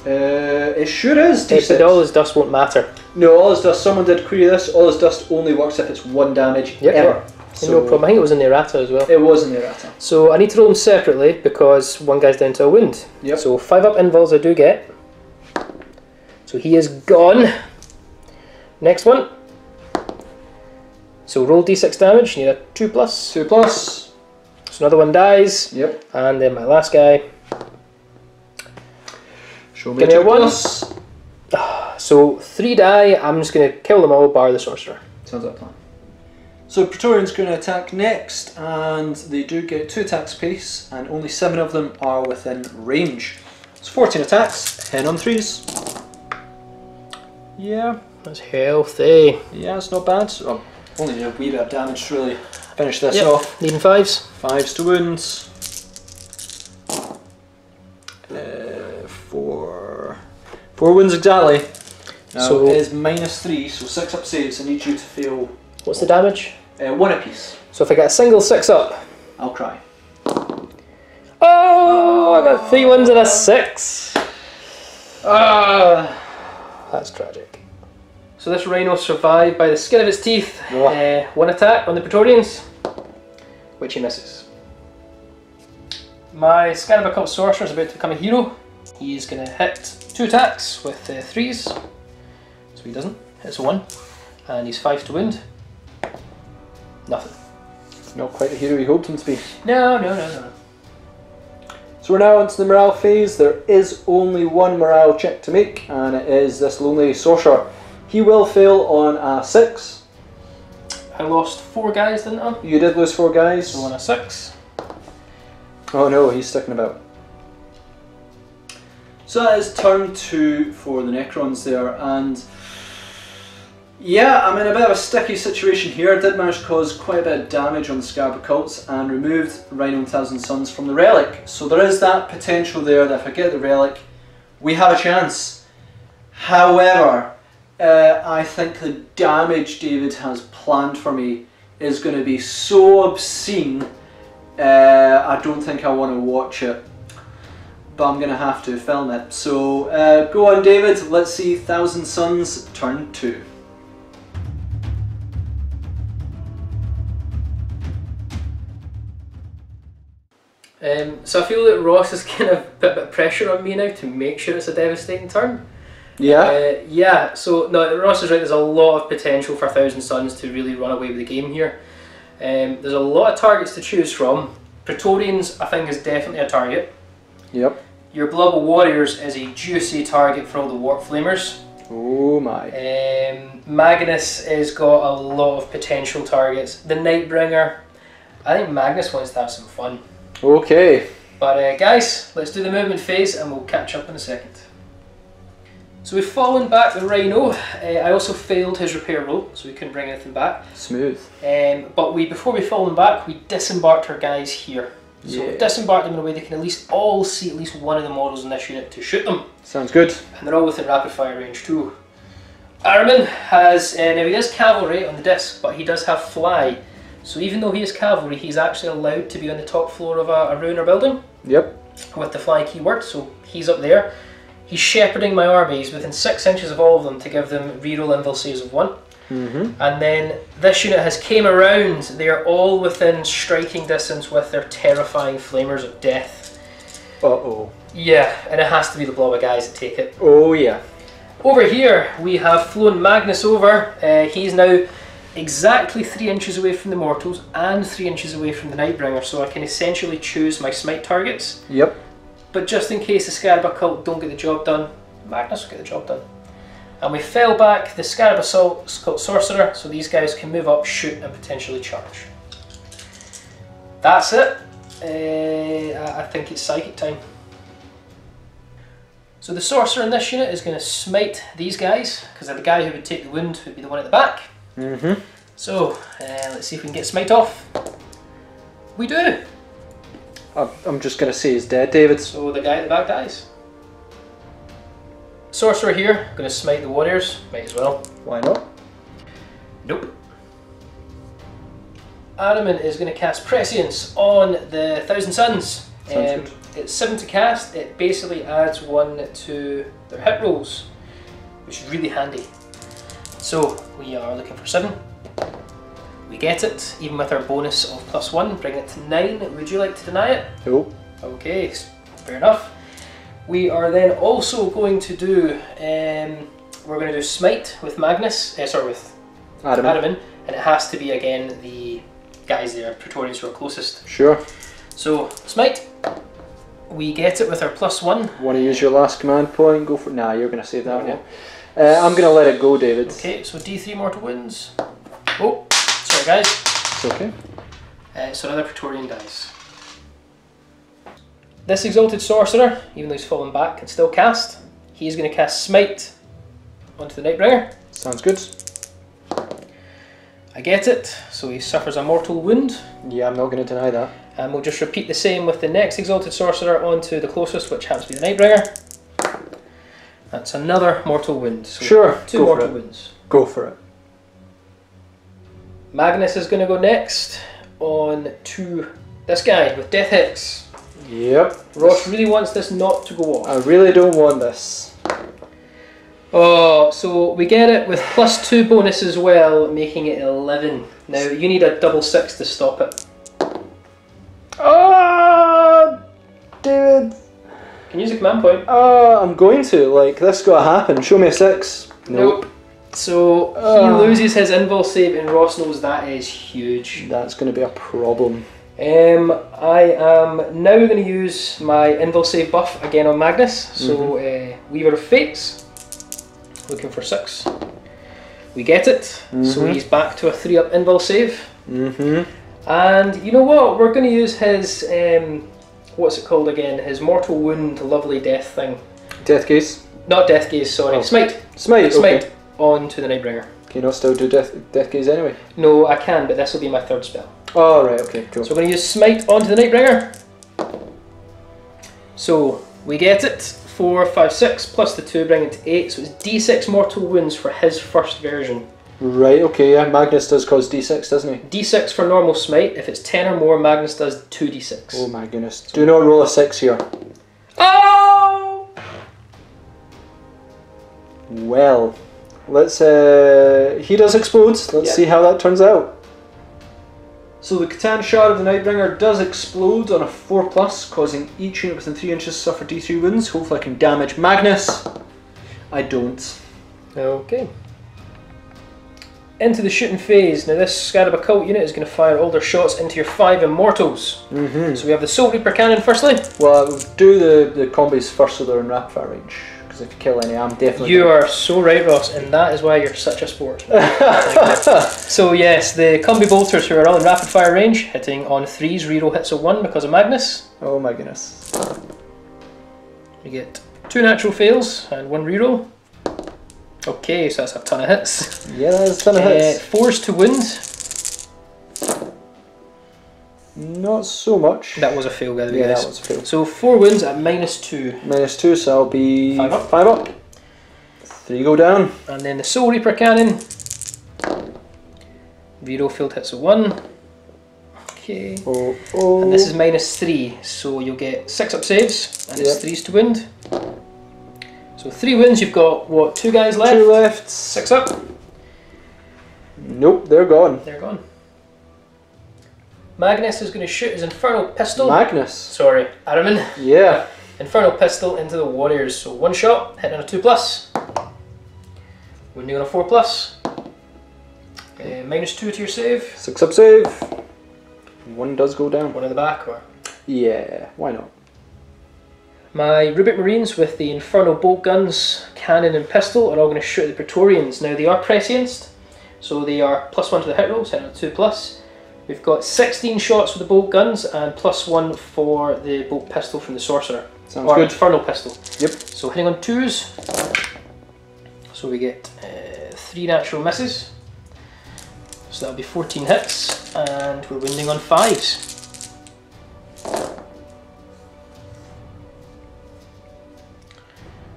It sure is D6. But all is dust won't matter. No, all is dust. Someone did query this. All is dust only works if it's 1 damage ever. So no problem. I think it was in the errata as well. It was in the errata. So I need to roll them separately because 1 guy's down to a wound. Yep. So 5-up invulns I do get. So he is gone. Next one. So roll D6 damage. You need a 2+. 2+. So another one dies. Yep. And then my last guy. Show me a 2+. So 3 die, I'm just going to kill them all bar the Sorcerer. Sounds like a plan. So Praetorian's going to attack next, and they do get 2 attacks apiece, and only 7 of them are within range. It's 14 attacks, 10 on 3s. Yeah. That's healthy. Yeah, it's not bad. So only need a wee bit of damage to really finish this off. Needing 5s. 5s to wounds. 4 wounds exactly. Now So it is -3, so 6-up saves. I need you to fail. What's the damage? 1 apiece. So if I get a single 6-up. I'll cry. Oh, I got 3 1s and a 6. That's tragic. So this Rhino survived by the skin of its teeth. 1 attack on the Praetorians, which he misses. My Scarab Occult Sorcerer is about to become a hero. He's going to hit 2 attacks with 3s. So he doesn't. Hits 1. And he's 5 to wound. Nothing. Not quite the hero you hoped him to be. No. So So we're now onto the morale phase. There is only one morale check to make, and it is this lonely sorcerer. He will fail on a 6. I lost 4 guys, didn't I? You did lose 4 guys. So on a 6. Oh no, he's sticking about. So that is turn 2 for the Necrons there, and yeah, I'm in a bit of a sticky situation here. I did manage to cause quite a bit of damage on the Scarab Occults and removed Rhino and Thousand Suns from the relic. So there is that potential there that if I get the relic, we have a chance. However, I think the damage David has planned for me is going to be so obscene, I don't think I want to watch it. But I'm going to have to film it. So go on David, let's see Thousand Suns turn 2. So I feel that Ross is kind of put a bit of pressure on me now to make sure it's a devastating turn. Yeah? Yeah, so no, Ross is right, there's a lot of potential for Thousand Suns to really run away with the game here. There's a lot of targets to choose from. Praetorians I think is definitely a target. Yep. Your Blood Warriors is a juicy target for all the Warp Flamers. Oh my. Magnus has got a lot of potential targets. The Nightbringer, I think Magnus wants to have some fun. Okay. But guys, let's do the movement phase and we'll catch up in a second. So we've fallen back the Rhino. I also failed his repair roll, so we couldn't bring anything back. Smooth. But before we fall them back, we disembarked our guys here. So Yeah. disembark them in a way they can at least all see at least one of the models in this unit to shoot them. Sounds good. And they're all within rapid fire range too. Ahriman has, now he is cavalry on the disc, but he does have fly. So even though he is cavalry, he's actually allowed to be on the top floor of a ruin or building. Yep. With the fly keyword, so he's up there. He's shepherding my armies within 6 inches of all of them to give them reroll invul saves of 1. Mm-hmm. And then this unit has came around. They are all within striking distance with their terrifying flamers of death. Uh-oh. Yeah, and it has to be the blob of guys that take it. Oh yeah. Over here we have flown Magnus over. He's now exactly 3 inches away from the mortals and 3 inches away from the Nightbringer, so I can essentially choose my smite targets. Yep. But just in case the Scarab Occult don't get the job done, Magnus will get the job done. And we fell back the Scarab Assault Sorcerer, so these guys can move up, shoot and potentially charge. That's it. I think it's psychic time. So the Sorcerer in this unit is going to smite these guys, because the guy who would take the wound would be the one at the back. Mm-hmm. So let's see if we can get smite off. We do. I'm just going to say he's dead, David. So the guy at the back dies. Sorcerer here, going to smite the warriors, might as well. Why not? Nope. Ahriman is going to cast Prescience on the Thousand Suns. Sounds good. It's 7 to cast, it basically adds 1 to their hit rolls, which is really handy. So we are looking for 7. We get it, even with our bonus of +1, bring it to 9. Would you like to deny it? Nope. Okay, fair enough. We are then also going to do, we're going to do Smite with Magnus, with Ahriman, and it has to be again the guys there, Praetorians who are closest. Sure. So, Smite, we get it with our +1. Want to use your last command point? Go for it. Nah, you're going to save that one, yeah. I'm going to let it go, David. Okay, so D3 mortal wounds. Oh, sorry guys. It's okay. So another Praetorian dies. This Exalted Sorcerer, even though he's fallen back, can still cast. He's going to cast Smite onto the Nightbringer. Sounds good. I get it, so he suffers a mortal wound. Yeah, I'm not going to deny that. And we'll just repeat the same with the next Exalted Sorcerer onto the closest, which happens to be the Nightbringer. That's another mortal wound. So sure, 2 go mortal for it. wounds. Go for it. Magnus is going to go next on to this guy with Death Hex. Yep. Ross really wants this not to go off. I really don't want this. Oh, so we get it with +2 bonus as well, making it 11. Now you need a double 6 to stop it. Oh, David. Can you use a command point? I'm going to. Like, this gotta happen. Show me a 6. Nope. So he loses his invul save, and Ross knows that is huge. That's going to be a problem. I am now going to use my invul save buff again on Magnus. So Weaver of Fates, looking for 6. We get it. So he's back to a 3-up invul save. And you know what? We're going to use his what's it called again? His mortal wound, lovely death thing. Death gaze? Not death gaze. Sorry, Smite. Smite. Smite Okay. on to the Nightbringer. Can you not still do death gaze anyway? No, I can, but this will be my 3rd spell. Oh right. Okay. Cool. So we're going to use Smite onto the Nightbringer. So we get it. 4, 5, 6 plus the 2, bring it to 8. So it's D6 mortal wounds for his first version. Right. Okay. Yeah. Magnus does cause D6, doesn't he? D6 for normal Smite. If it's 10 or more, Magnus does 2D6. Oh my goodness. Do not roll a 6 here. Oh! Well, let's. He does explode. Let's see how that turns out. So the Catan Shard of the Nightbringer does explode on a 4+, causing each unit within 3 inches suffer D3 wounds. Hopefully I can damage Magnus. I don't. Okay. Into the shooting phase. Now this Scarab Occult unit is going to fire all their shots into your 5 Immortals. So we have the Soul Reaper Cannon firstly. Well, we'll do the combis first so they're in rapid fire range. Because if you kill any, I'm definitely... You are so right, Ross, and that is why you're such a sport. So yes, the combi bolters who are all in rapid fire range, hitting on 3s, reroll hits of 1 because of Magnus. Oh my goodness. You get 2 natural fails and 1 reroll. Okay, so that's a ton of hits. Yeah, that's a ton of hits. 4s to wound. Not so much. That was a fail, by the way. Yeah, guys. that was a fail. So 4 wounds at -2. -2, so I'll be 5 up. 5 up. 3 go down. And then the Soul Reaper Cannon. Reroll failed hits of 1. Okay. Oh. And this is -3, so you'll get 6 up saves, and it's 3s to wound. So 3 wounds, you've got what, 2 guys left? 2 left. 6 up. Nope, they're gone. They're gone. Magnus is going to shoot his Infernal Pistol. Magnus. Sorry, Ahriman. Yeah. Infernal Pistol into the Warriors. So 1 shot, hitting on a 2+. Wounding on a 4+. -2 to your save. 6 up save. 1 does go down. 1 in the back, or? Yeah, why not? My Rubric Marines with the Infernal Bolt Guns, Cannon and Pistol are all going to shoot the Praetorians. Now they are Prescienced, so they are +1 to the hit rolls, hitting on a 2+. We've got 16 shots with the Bolt Guns and +1 for the Bolt Pistol from the Sorcerer. Sounds or good. Infernal Pistol. Yep. So hitting on 2s, so we get 3 natural misses. So that'll be 14 hits, and we're wounding on 5s.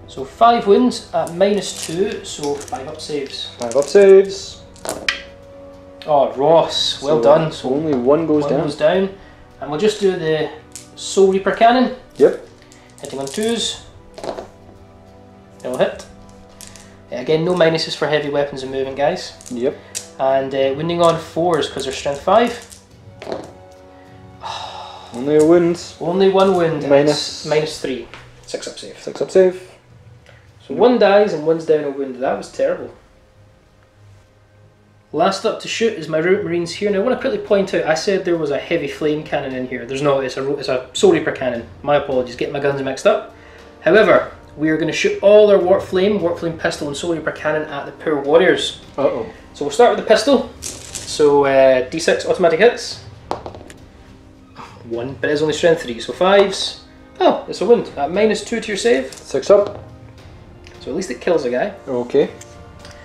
So 5 wounds at -2, so 5 up saves. 5 up saves. Oh, Ross, well done. So only 1 goes 1 down. goes down, and we'll just do the Soul Reaper Cannon. Yep. Hitting on 2s. It'll hit. Again, no minuses for heavy weapons and movement, guys. Yep. And wounding on 4s because they're strength 5. Only a wound. Only 1 wound. and Minus- it's -3. 6 up save. 6 up save. So 1 dies and 1's down a wound. That was terrible. Last up to shoot is my Rubric Marines here. Now I want to quickly point out, I said there was a heavy flame cannon in here. There's not, it's a Soul Reaper cannon. My apologies, getting my guns mixed up. However, we are going to shoot all our Warp Flame Pistol and Soul Reaper cannon at the poor warriors. Uh-oh. So we'll start with the pistol. So D6 automatic hits. 1, but it is only strength 3, so 5s. Oh, it's a wound. At -2 to your save. 6 up. So at least it kills a guy. Okay.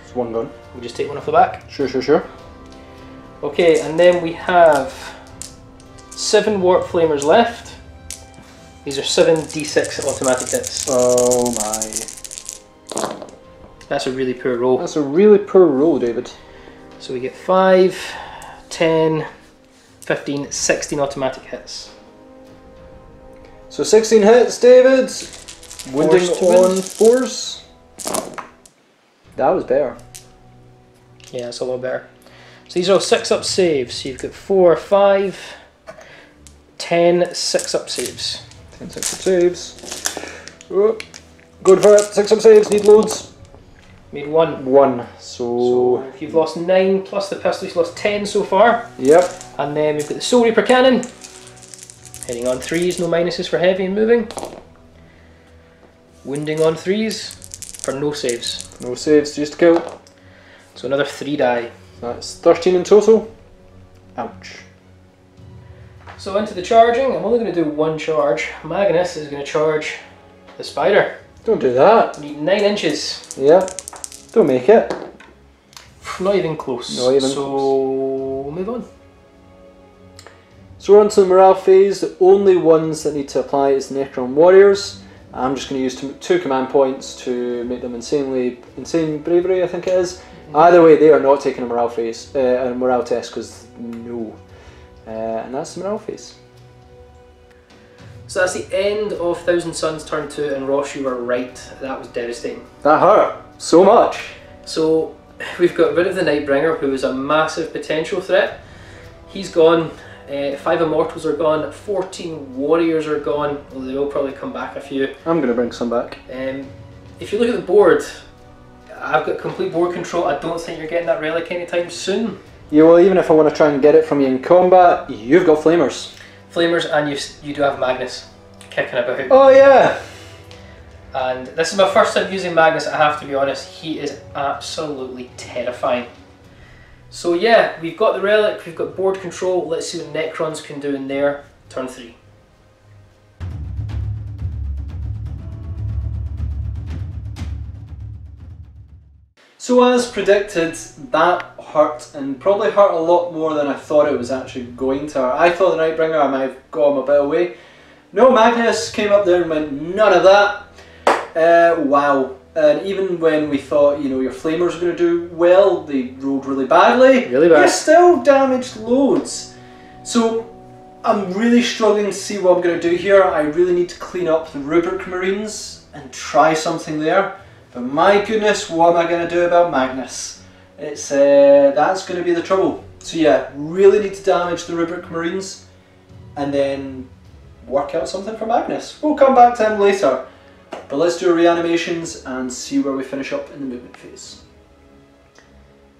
It's 1 gone. We'll just take 1 off the back. Sure. Okay, and then we have 7 Warp Flamers left. These are 7 D6 automatic hits. Oh my. That's a really poor roll. That's a really poor roll, David. So we get 5, 10, 15, 16 automatic hits. So 16 hits, David. Wounding to on wound. 4s. That was better. Yeah, that's a lot better. So these are all 6 up saves. So you've got 4, 5, 10, 6 up saves. 10 6 up saves. Oh, good for it. 6 up saves, need loads. Made 1. 1. So if you've lost 9 plus the pistol, you've lost 10 so far. Yep. And then we've got the Soul Reaper Cannon. Hitting on 3s, no minuses for heavy and moving. Wounding on 3s for no saves. No saves, just kill. So another 3 die. That's 13 in total. Ouch. So into the charging, I'm only going to do 1 charge. Magnus is going to charge the spider. Don't do that. Need 9 inches. Yeah. Don't make it. Not even close. Not even so close. Move on. So we're on to the morale phase. The only ones that need to apply is Necron Warriors. I'm just going to use 2 command points to make them insane bravery, I think it is. Either way, they are not taking a morale phase, a morale test, because no. And that's the morale phase. So that's the end of Thousand Suns turn 2, and Ross, you were right. That was devastating. That hurt so much. So we've got rid of the Nightbringer, who is a massive potential threat. He's gone. 5 Immortals are gone. 14 Warriors are gone. Well, they will probably come back a few. I'm going to bring some back. If you look at the board, I've got complete board control. I don't think you're getting that relic anytime soon. Yeah, well, even if I want to try and get it from you in combat, you've got Flamers. Flamers, and you do have Magnus kicking about. Oh yeah! And this is my first time using Magnus, I have to be honest. He is absolutely terrifying. So yeah, we've got the relic, we've got board control. Let's see what Necrons can do in their turn 3. So as predicted, that hurt, and probably hurt a lot more than I thought it was actually going to hurt. I thought the Nightbringer, I might have got him a bit away. No, Magnus came up there and went, none of that. Wow. And even when we thought, you know, your Flamers were going to do well, they rolled really badly. Really bad. They still damaged loads. So I'm really struggling to see what I'm going to do here. I really need to clean up the Rubric Marines and try something there. But my goodness, what am I going to do about Magnus? It's that's going to be the trouble. So yeah, really need to damage the Rubric Marines and then work out something for Magnus. We'll come back to him later. But let's do reanimations and see where we finish up in the movement phase.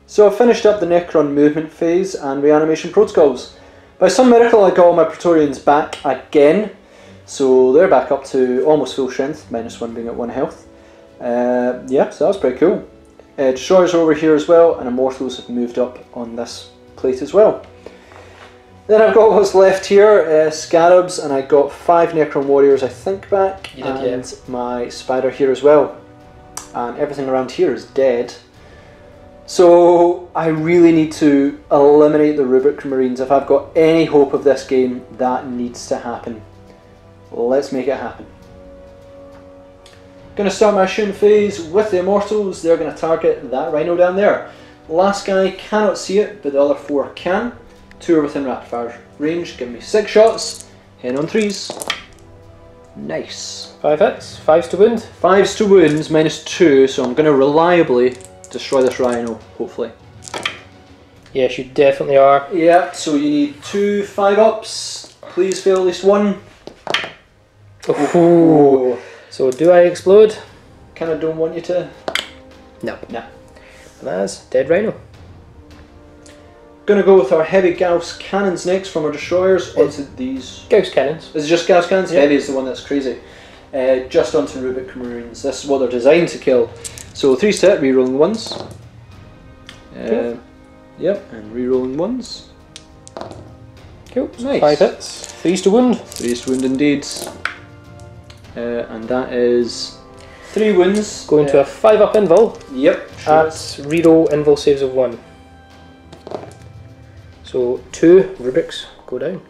So I've finished up the Necron movement phase and reanimation protocols. By some miracle I got all my Praetorians back again. So they're back up to almost full strength, -1 being at 1 health. Yeah, so that's pretty cool. Destroyers are over here as well, and Immortals have moved up on this plate as well. Then I've got what's left here, Scarabs, and I got 5 Necron Warriors I think back, you did, and yeah. my Spider here as well. And everything around here is dead. So I really need to eliminate the Rubric Marines. If I've got any hope of this game, that needs to happen. Let's make it happen. Going to start my shooting phase with the Immortals. They're going to target that Rhino down there. Last guy cannot see it, but the other 4 can. 2 are within rapid fire range, give me 6 shots, hitting on 3s. Nice. 5 hits, 5s to wound. 5s to wounds, -2, so I'm going to reliably destroy this Rhino, hopefully. Yes, you definitely are. Yeah, so you need 2 5-ups, please fail at least 1. Oh. So do I explode? Kinda don't want you to. No. Nah. And that's dead Rhino. Gonna go with our heavy Gauss cannons next from our destroyers onto these. Gauss cannons. Is it just Gauss cannons? Yeah. Heavy is the one that's crazy. Just onto Rubric Marines. This is what they're designed to kill. So 3s to hit, rerolling 1s. Cool. Yep, and rerolling 1s. Cool. Nice. 5 hits, 3s to wound. 3s to wound indeed. And that is 3 wounds. Going to a 5-up invul. Yep. That's reroll invul saves of 1. So 2 rubrics go down.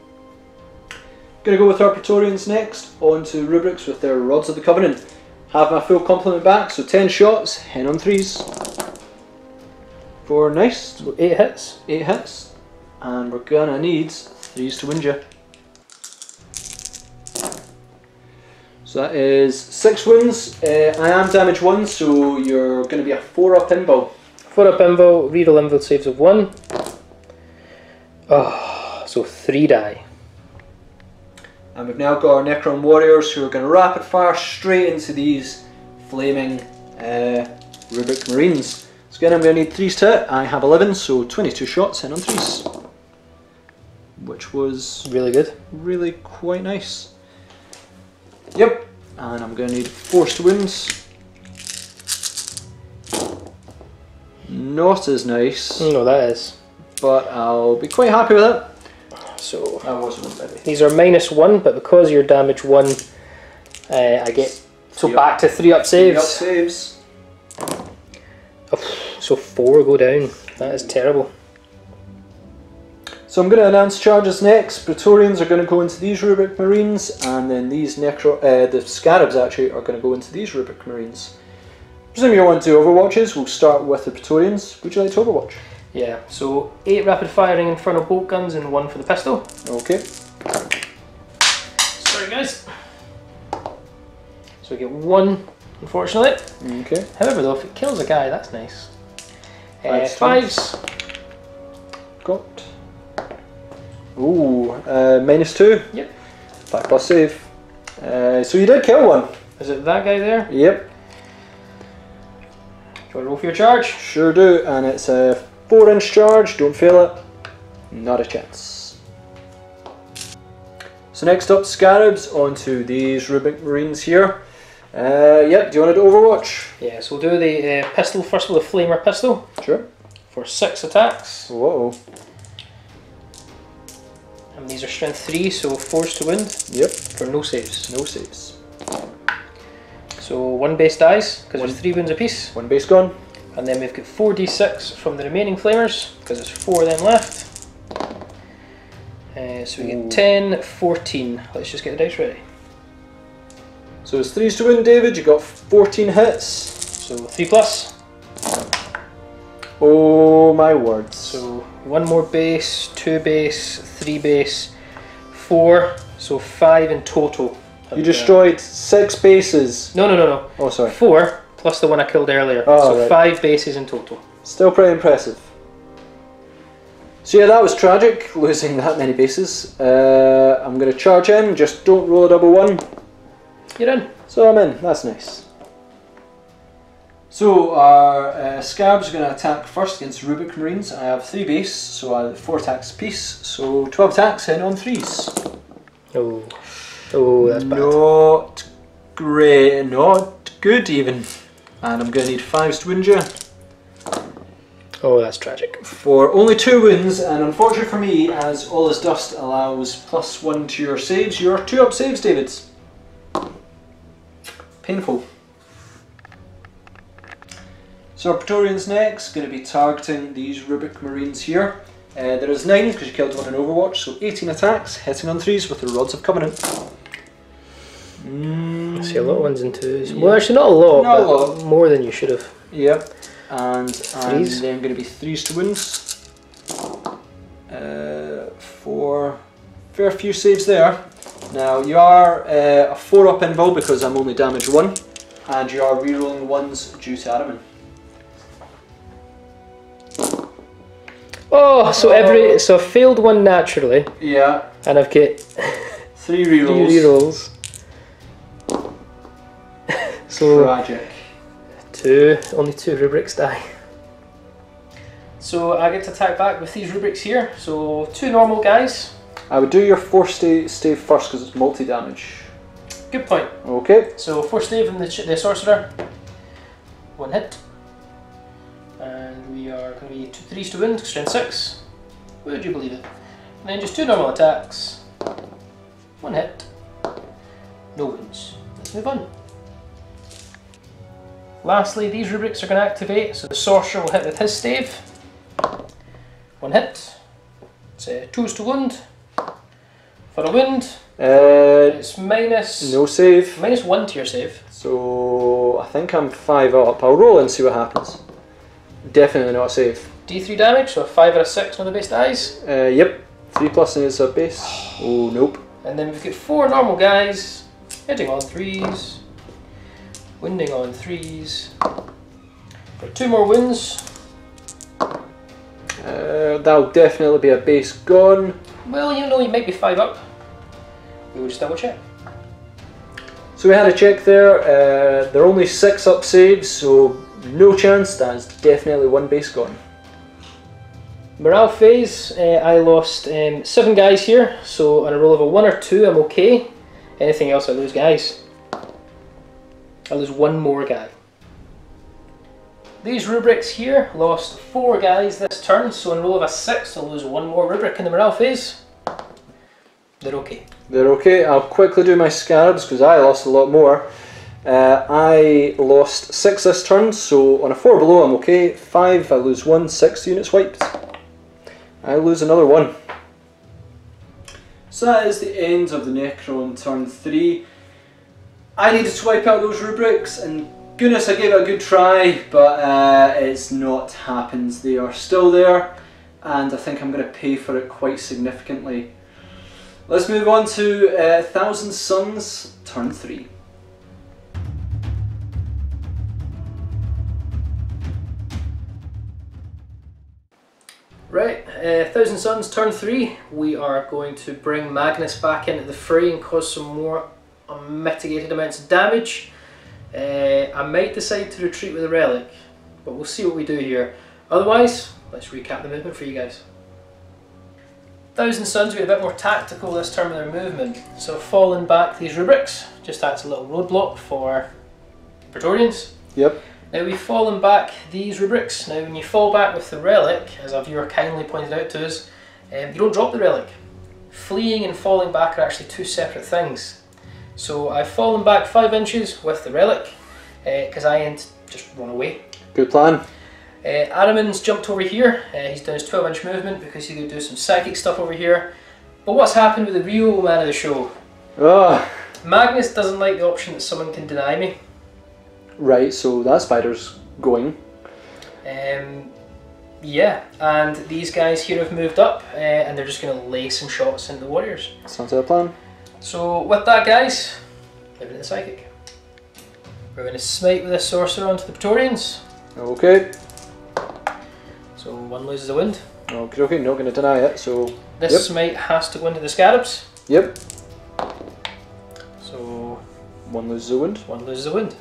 Gonna go with our Praetorians next, on to rubrics with their Rods of the Covenant. Have my full complement back, so 10 shots, hen on 3s. 4 nice. So 8 hits. 8 hits. And we're gonna need 3s to wound you. So that is 6 wounds. I am damage 1, so you're going to be a 4-up invul. 4-up invul, reroll invul saves of 1. Oh, so 3 die. And we've now got our Necron Warriors who are going to rapid fire straight into these flaming Rubric Marines. So again I'm going to need 3s to hit. I have 11, so 22 shots in on 3s. which was Really good. really quite nice. Yep, and I'm going to need forced wounds. Not as nice, No, that is. but I'll be quite happy with it. So That wasn't maybe. these are -1, but because you're damage 1, I get back to 3 up saves. 3 up saves. So 4 go down. That is terrible. So I'm going to announce charges next. Praetorians are going to go into these Rubric Marines, and then these the Scarabs actually are going to go into these Rubric Marines. Presume you want to do Overwatches. We'll start with the Praetorians. Would you like to Overwatch? Yeah, so 8 rapid firing Infernal bolt guns and 1 for the pistol. Okay. Sorry guys. So we get 1, unfortunately. Okay. However though, if it kills a guy, that's nice. 5s. 5s. Got. Ooh, -2. Yep. 5+ save. So you did kill one. Is it that guy there? Yep. Do you want to roll for your charge? Sure do, and it's a 4-inch charge. Don't fail it. Not a chance. So next up, Scarabs onto these Rubric Marines here. Yep, do you want to do Overwatch? Yeah, so we'll do the pistol first with a Flamer pistol Sure. for 6 attacks. Whoa. And these are strength 3, so force to wound Yep. for no saves. No saves. So 1 base dies, because there's 3 wounds apiece. 1 base gone. And then we've got 4d6 from the remaining Flamers, because there's 4 of them left. So we get 10, 14. Let's just get the dice ready. So it's 3s to win, David. You got 14 hits. So 3 plus. Oh my words. So 1 more base, 2 base, 3 base, 4. So 5 in total. You destroyed 6 bases. No. Oh, sorry. 4 plus the one I killed earlier. Oh, so right. 5 bases in total. Still pretty impressive. So yeah, that was tragic, losing that many bases. I'm going to charge in, just don't roll a double 1. You're in. So I'm in, that's nice. So our Scarabs are going to attack first against Rubric Marines. I have 3 base, so I have 4 attacks apiece. So 12 attacks in on 3s. Oh, that's bad. Not great, not good even. And I'm going to need 5s to wound you. Oh, that's tragic. For only 2 wounds, and unfortunately for me, as All Is Dust allows +1 to your saves, you're 2 up saves, David. Painful. So our Praetorians next, going to be targeting these Rubric Marines here. There is 9 because you killed one in Overwatch, so 18 attacks, hitting on 3s with the Rods of Covenant. I see a lot of 1s and 2s. Yeah. Well, actually not a lot, Not but a lot. more than you should have. Yep. And Threes. then going to be 3s to wounds. For a fair few saves there. Now you are a 4 up invul because I'm only damage 1, and you are rerolling 1s due to Ahriman. Oh, so I failed 1 naturally, Yeah. and I've got 3 rerolls. 3 rerolls. So Tragic. only 2 rubrics die. So I get to attack back with these rubrics here. So 2 normal guys. I would do your 4 stave first because it's multi-damage. Good point. Okay. So 4 stave from the Sorcerer. 1 hit. And we are going to be 2 3s to wound, strength 6. Would you believe it? And then just 2 normal attacks. 1 hit. No wounds. Let's move on. Lastly, these rubrics are going to activate, so the Sorcerer will hit with his stave. 1 hit. It's 2s to wound. For a wound, it's minus... No save. -1 to your save. So I think I'm 5 up. I'll roll and see what happens. Definitely not a save. D3 damage, so a 5 or a 6 on the base dies. Yep. 3 plus is a base. Oh, nope. And then we've got 4 normal guys, hitting on 3s, wounding on 3s. Got 2 more wounds. That'll definitely be a base gone. Well, you know, you might be 5 up. We will just double check. So we had a check there. They're only 6 up saves, so no chance. That is definitely 1 base gone. Morale phase, I lost 7 guys here, so on a roll of a 1 or 2 I'm okay. Anything else I lose guys. I lose 1 more guy. These rubrics here lost 4 guys this turn, so on a roll of a 6 I'll lose 1 more rubric in the morale phase. They're okay. They're okay. I'll quickly do my scarabs because I lost a lot more. I lost 6 this turn, so on a 4 below I'm okay. 5 I lose 1, 6 units wiped. I lose another 1. So that is the end of the Necron turn 3. I needed to wipe out those rubrics, and goodness I gave it a good try, but it's not happened. They are still there, and I think I'm going to pay for it quite significantly. Let's move on to Thousand Suns turn 3. Right, Thousand Suns turn 3, we are going to bring Magnus back into the fray and cause some more unmitigated amounts of damage. I might decide to retreat with a relic, but we'll see what we do here. Otherwise, let's recap the movement for you guys. Thousand Suns, we had a bit more tactical this turn with their movement, so falling back these rubrics just acts a little roadblock for Praetorians. Yep. Now we've fallen back these rubrics. Now when you fall back with the relic, as a viewer kindly pointed out to us, you don't drop the relic. Fleeing and falling back are actually 2 separate things. So I've fallen back 5 inches with the relic, because I ain't just run away. Good plan. Ahriman's jumped over here. He's done his 12-inch movement because he could do some psychic stuff over here. But what's happened with the real man of the show? Magnus doesn't like the option that someone can deny me. Right, so that spider's going. Yeah, and these guys here have moved up, and they're just going to lay some shots into the warriors. Sounds like a plan. So with that, guys, moving to the psychic. We're going to smite with this sorcerer onto the Praetorians. Okay. So 1 loses the wind. Okay, not going to deny it, so... This smite has to go into the Scarabs. Yep. So 1 loses the wind. 1 loses the wind.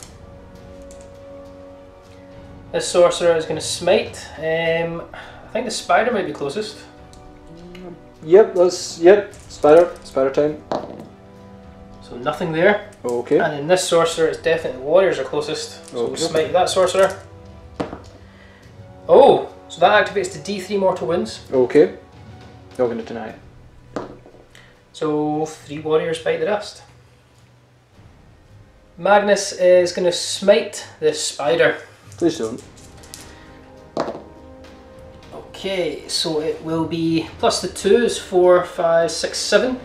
This sorcerer is going to smite. I think the spider might be closest. Yep, spider time. So nothing there. Okay. And in this sorcerer, it's definitely the warriors are closest. So we'll smite with that sorcerer. Oh, so that activates the D3 mortal wounds. Okay. Not going to deny it. So 3 warriors bite the dust. Magnus is going to smite this spider. Please don't. Okay, so it will be plus the 2s, 4, 5, 6, 7. Do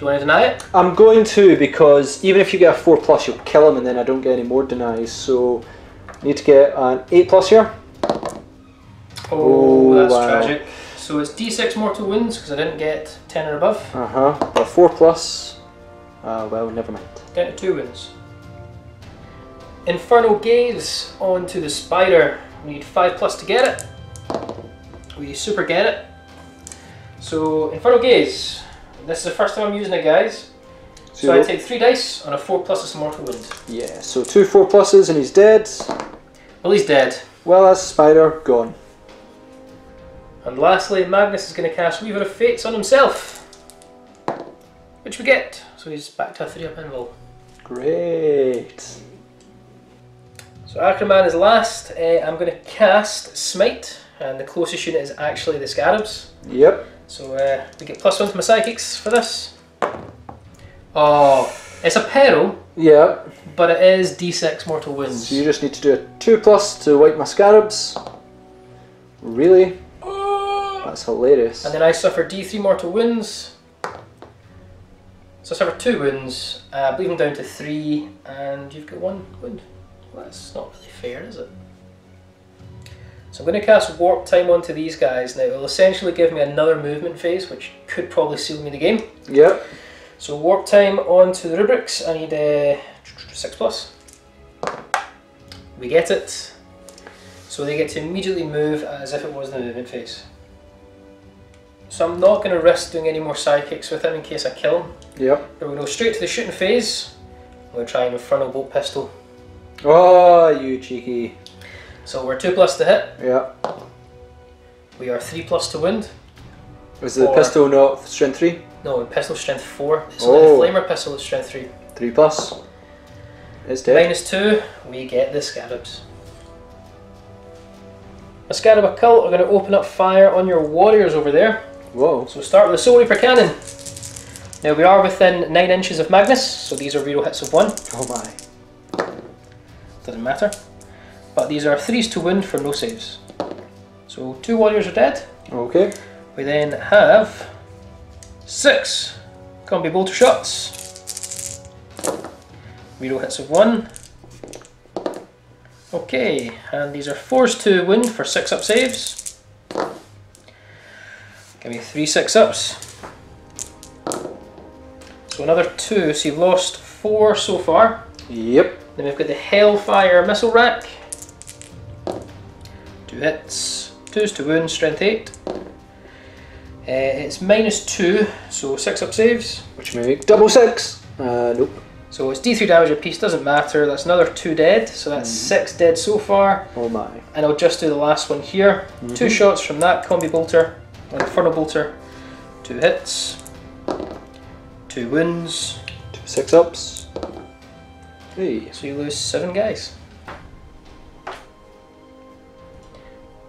you want to deny it? I'm going to, because even if you get a 4+, you'll kill him and then I don't get any more denies, so I need to get an 8+ here. Oh, that's tragic. So it's D6 mortal wounds, because I didn't get 10 or above. But a 4+, well, never mind. Down to 2 wounds. Infernal Gaze onto the spider. We need 5+ to get it. We super get it. So Infernal Gaze. This is the first time I'm using it, guys. So I take 3 dice on a 4+ of some mortal wound. Yeah, so 2 4+s and he's dead. Well, he's dead. Well, that's spider gone. And lastly, Magnus is going to cast Weaver of Fates on himself, which we get. So he's back to a 3-up invul. Great. So Ahriman is last. I'm going to cast Smite, and the closest unit is actually the Scarabs. Yep. So we get +1 to my psychics for this. Oh, it's a peril. Yeah. But it is D6 mortal wounds. So you just need to do a 2+ to wipe my Scarabs. Really? That's hilarious. And then I suffer D3 mortal wounds. So I suffer 2 wounds, bleeding down to 3, and you've got 1 wound. Well, that's not really fair, is it? So I'm going to cast Warptime onto these guys. Now it will essentially give me another movement phase, which could probably seal me the game. Yep. So Warptime onto the rubrics. I need a 6+. We get it. So they get to immediately move as if it was the movement phase. So I'm not going to risk doing any more psychics with him in case I kill him. Yep. But we're going to go straight to the shooting phase. I'm going to try an Infernal Bolt Pistol. Oh, you cheeky. So we're 2+ to hit. Yeah. We are 3+ to wound. Was the pistol not strength 3? No, pistol strength 4. So the flamer pistol is strength 3. 3+. It's dead. -2, we get the Scarabs. A Scarab Occult are going to open up fire on your warriors over there. Whoa. So we'll start with the Soul Reaper Cannon. Now we are within 9 inches of Magnus, so these are reroll hits of 1. Oh my. Doesn't matter. But these are 3s to wound for no saves. So 2 warriors are dead. Okay. We then have 6 combi bolter shots. Reroll hits of 1. Okay, and these are 4s to wound for 6-up saves. Give me 3 6-ups. So another 2, so you've lost 4 so far. Yep. Then we've got the Hellfire Missile Rack. 2 hits, 2s to wound, strength 8. It's -2, so 6-up saves. Which may make double 6. Nope. So it's D3 damage a piece, doesn't matter. That's another 2 dead, so that's 6 dead so far. Oh my. And I'll just do the last one here. 2 shots from that combi bolter, an Infernal bolter. 2 hits, 2 wounds. 2 6-ups. Hey. So you lose 7 guys.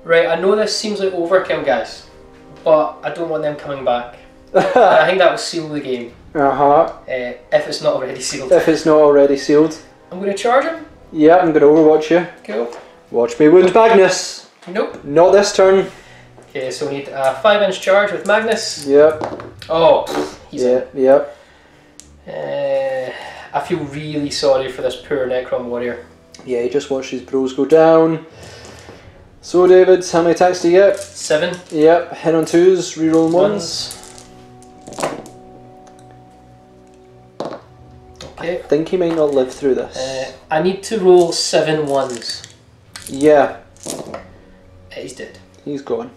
Right, I know this seems like overkill, guys, but I don't want them coming back. I think that will seal the game. If it's not already sealed. If it's not already sealed. I'm going to charge him. Yeah, I'm going to overwatch you. Cool. Watch me wound Magnus. Nope. Not this turn. Okay, so we need a 5-inch charge with Magnus. Yep. Oh, he's Yep, yep. I feel really sorry for this poor Necron warrior. Yeah, he just watched his bros go down. So David, how many attacks do you get? 7. Yep, hit on 2s, reroll 1s. Okay. I think he might not live through this. I need to roll 7 1s. Yeah. He's dead. He's gone.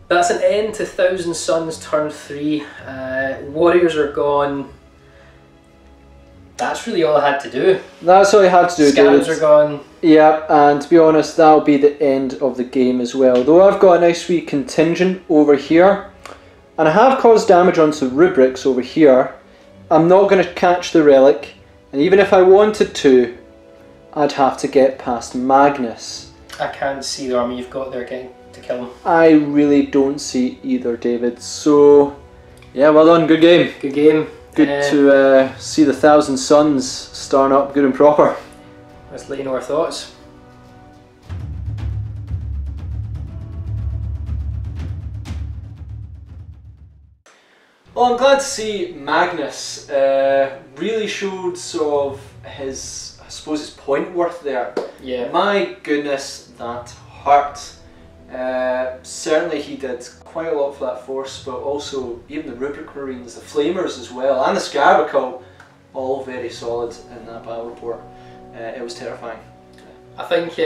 That's an end to Thousand Suns turn 3. Warriors are gone. That's really all I had to do. That's all I had to do, Scarabs David. are gone. Yeah, and to be honest, that'll be the end of the game as well. Though I've got a nice wee contingent over here, and I have caused damage onto rubrics over here. I'm not going to catch the relic, and even if I wanted to, I'd have to get past Magnus. I can't see the army you've got there getting to kill him. I really don't see either, David. So, yeah, well done, good game. Good game. Good to see the Thousand Suns starting up good and proper. Let's let you know our thoughts. Well, I'm glad to see Magnus really showed sort of his, I suppose, his point worth there. Yeah. My goodness, that hurt. Certainly he did quite a lot for that force, but also even the Rubric Marines, the Flamers as well, and the Scarab Occult, all very solid in that battle report. It was terrifying. I think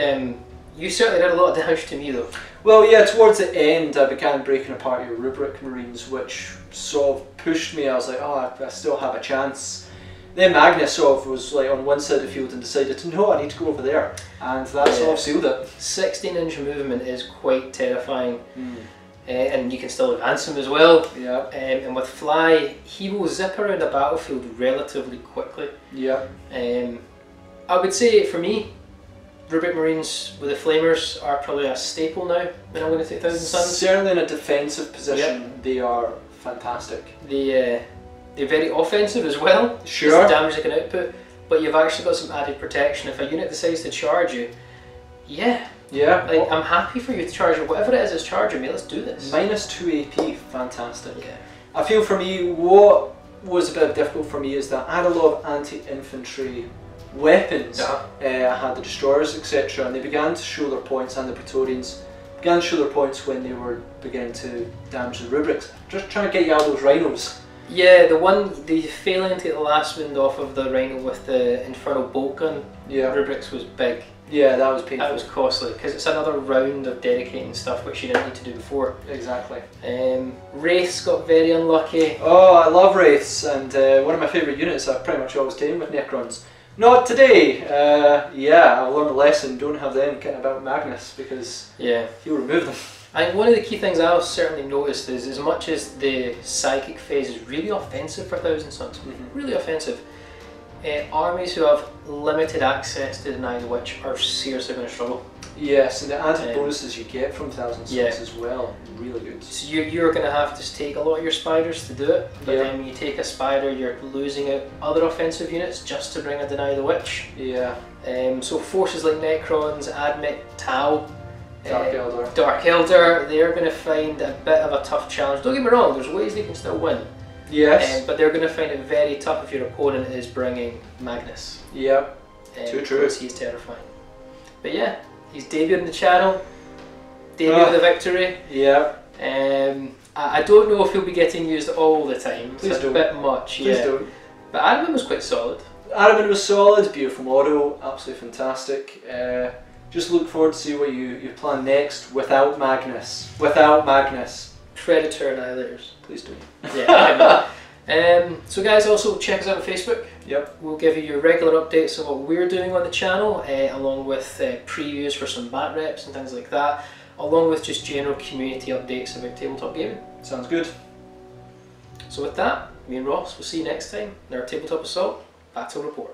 you certainly did a lot of damage to me though. Well, yeah, towards the end I began breaking apart your Rubric Marines, which sort of pushed me. I was like, oh, I still have a chance. Then Magnus sort of was like on one side of the field and decided, no, I need to go over there, and that sort of sealed it. 16-inch movement is quite terrifying, and you can still advance him as well. Yeah. And with Fly, he will zip around a battlefield relatively quickly. Yeah. I would say for me, Rubric Marines with the Flamers are probably a staple now when I'm going to take Thousand Suns. Certainly in a defensive position, they are fantastic. They're very offensive as well. Sure. It's the damage they can output, but you've actually got some added protection. If a unit decides to charge you, yeah, like, I'm happy for you to charge it. Whatever it is that's charging me, let's do this. -2 AP, fantastic. Yeah. I feel for me, what was a bit difficult for me is that I had a lot of anti-infantry weapons. I had the destroyers, etc., and they began to show their points, and the Praetorians began to show their points when they were beginning to damage the rubrics. Just trying to get you out of those rhinos. Yeah, the failing to get the last wind off of the rhino with the Infernal bolt gun rubrics was big. Yeah, that was painful. That was costly because it's another round of dedicating stuff which you didn't need to do before. Exactly. Wraiths got very unlucky. Oh, I love Wraiths, and one of my favourite units I've pretty much always taken with Necrons. Not today. Yeah, I've learned a lesson. Don't have them getting about Magnus because he'll remove them. I think one of the key things I've certainly noticed is as much as the psychic phase is really offensive for Thousand Suns, really offensive, armies who have limited access to Deny the Witch are seriously going to struggle. Yes, and the added bonuses you get from Thousand Suns as well, really good. So you're going to have to take a lot of your spiders to do it, but then when you take a spider, you're losing out other offensive units just to bring a Deny the Witch. Yeah. So forces like Necrons, Admit, Tau, Dark Elder, they're going to find a bit of a tough challenge. Don't get me wrong, there's ways they can still win. Yes. But they're going to find it very tough if your opponent is bringing Magnus. Yep. Too true. Because he's terrifying. But yeah, he's debuted in the channel. Debut of the victory. Yeah. I don't know if he'll be getting used all the time. Please it's don't. a bit much. Please don't. But Ahriman was quite solid. Ahriman was solid, beautiful model, absolutely fantastic. Just look forward to see what you plan next without Magnus. Without Magnus. Predator Annihilators. Please do. Yeah. So guys, also check us out on Facebook. Yep. We'll give you your regular updates of what we're doing on the channel, along with previews for some bat reps and things like that, along with just general community updates about tabletop gaming. Sounds good. So with that, me and Ross will see you next time in our Tabletop Assault Battle Report.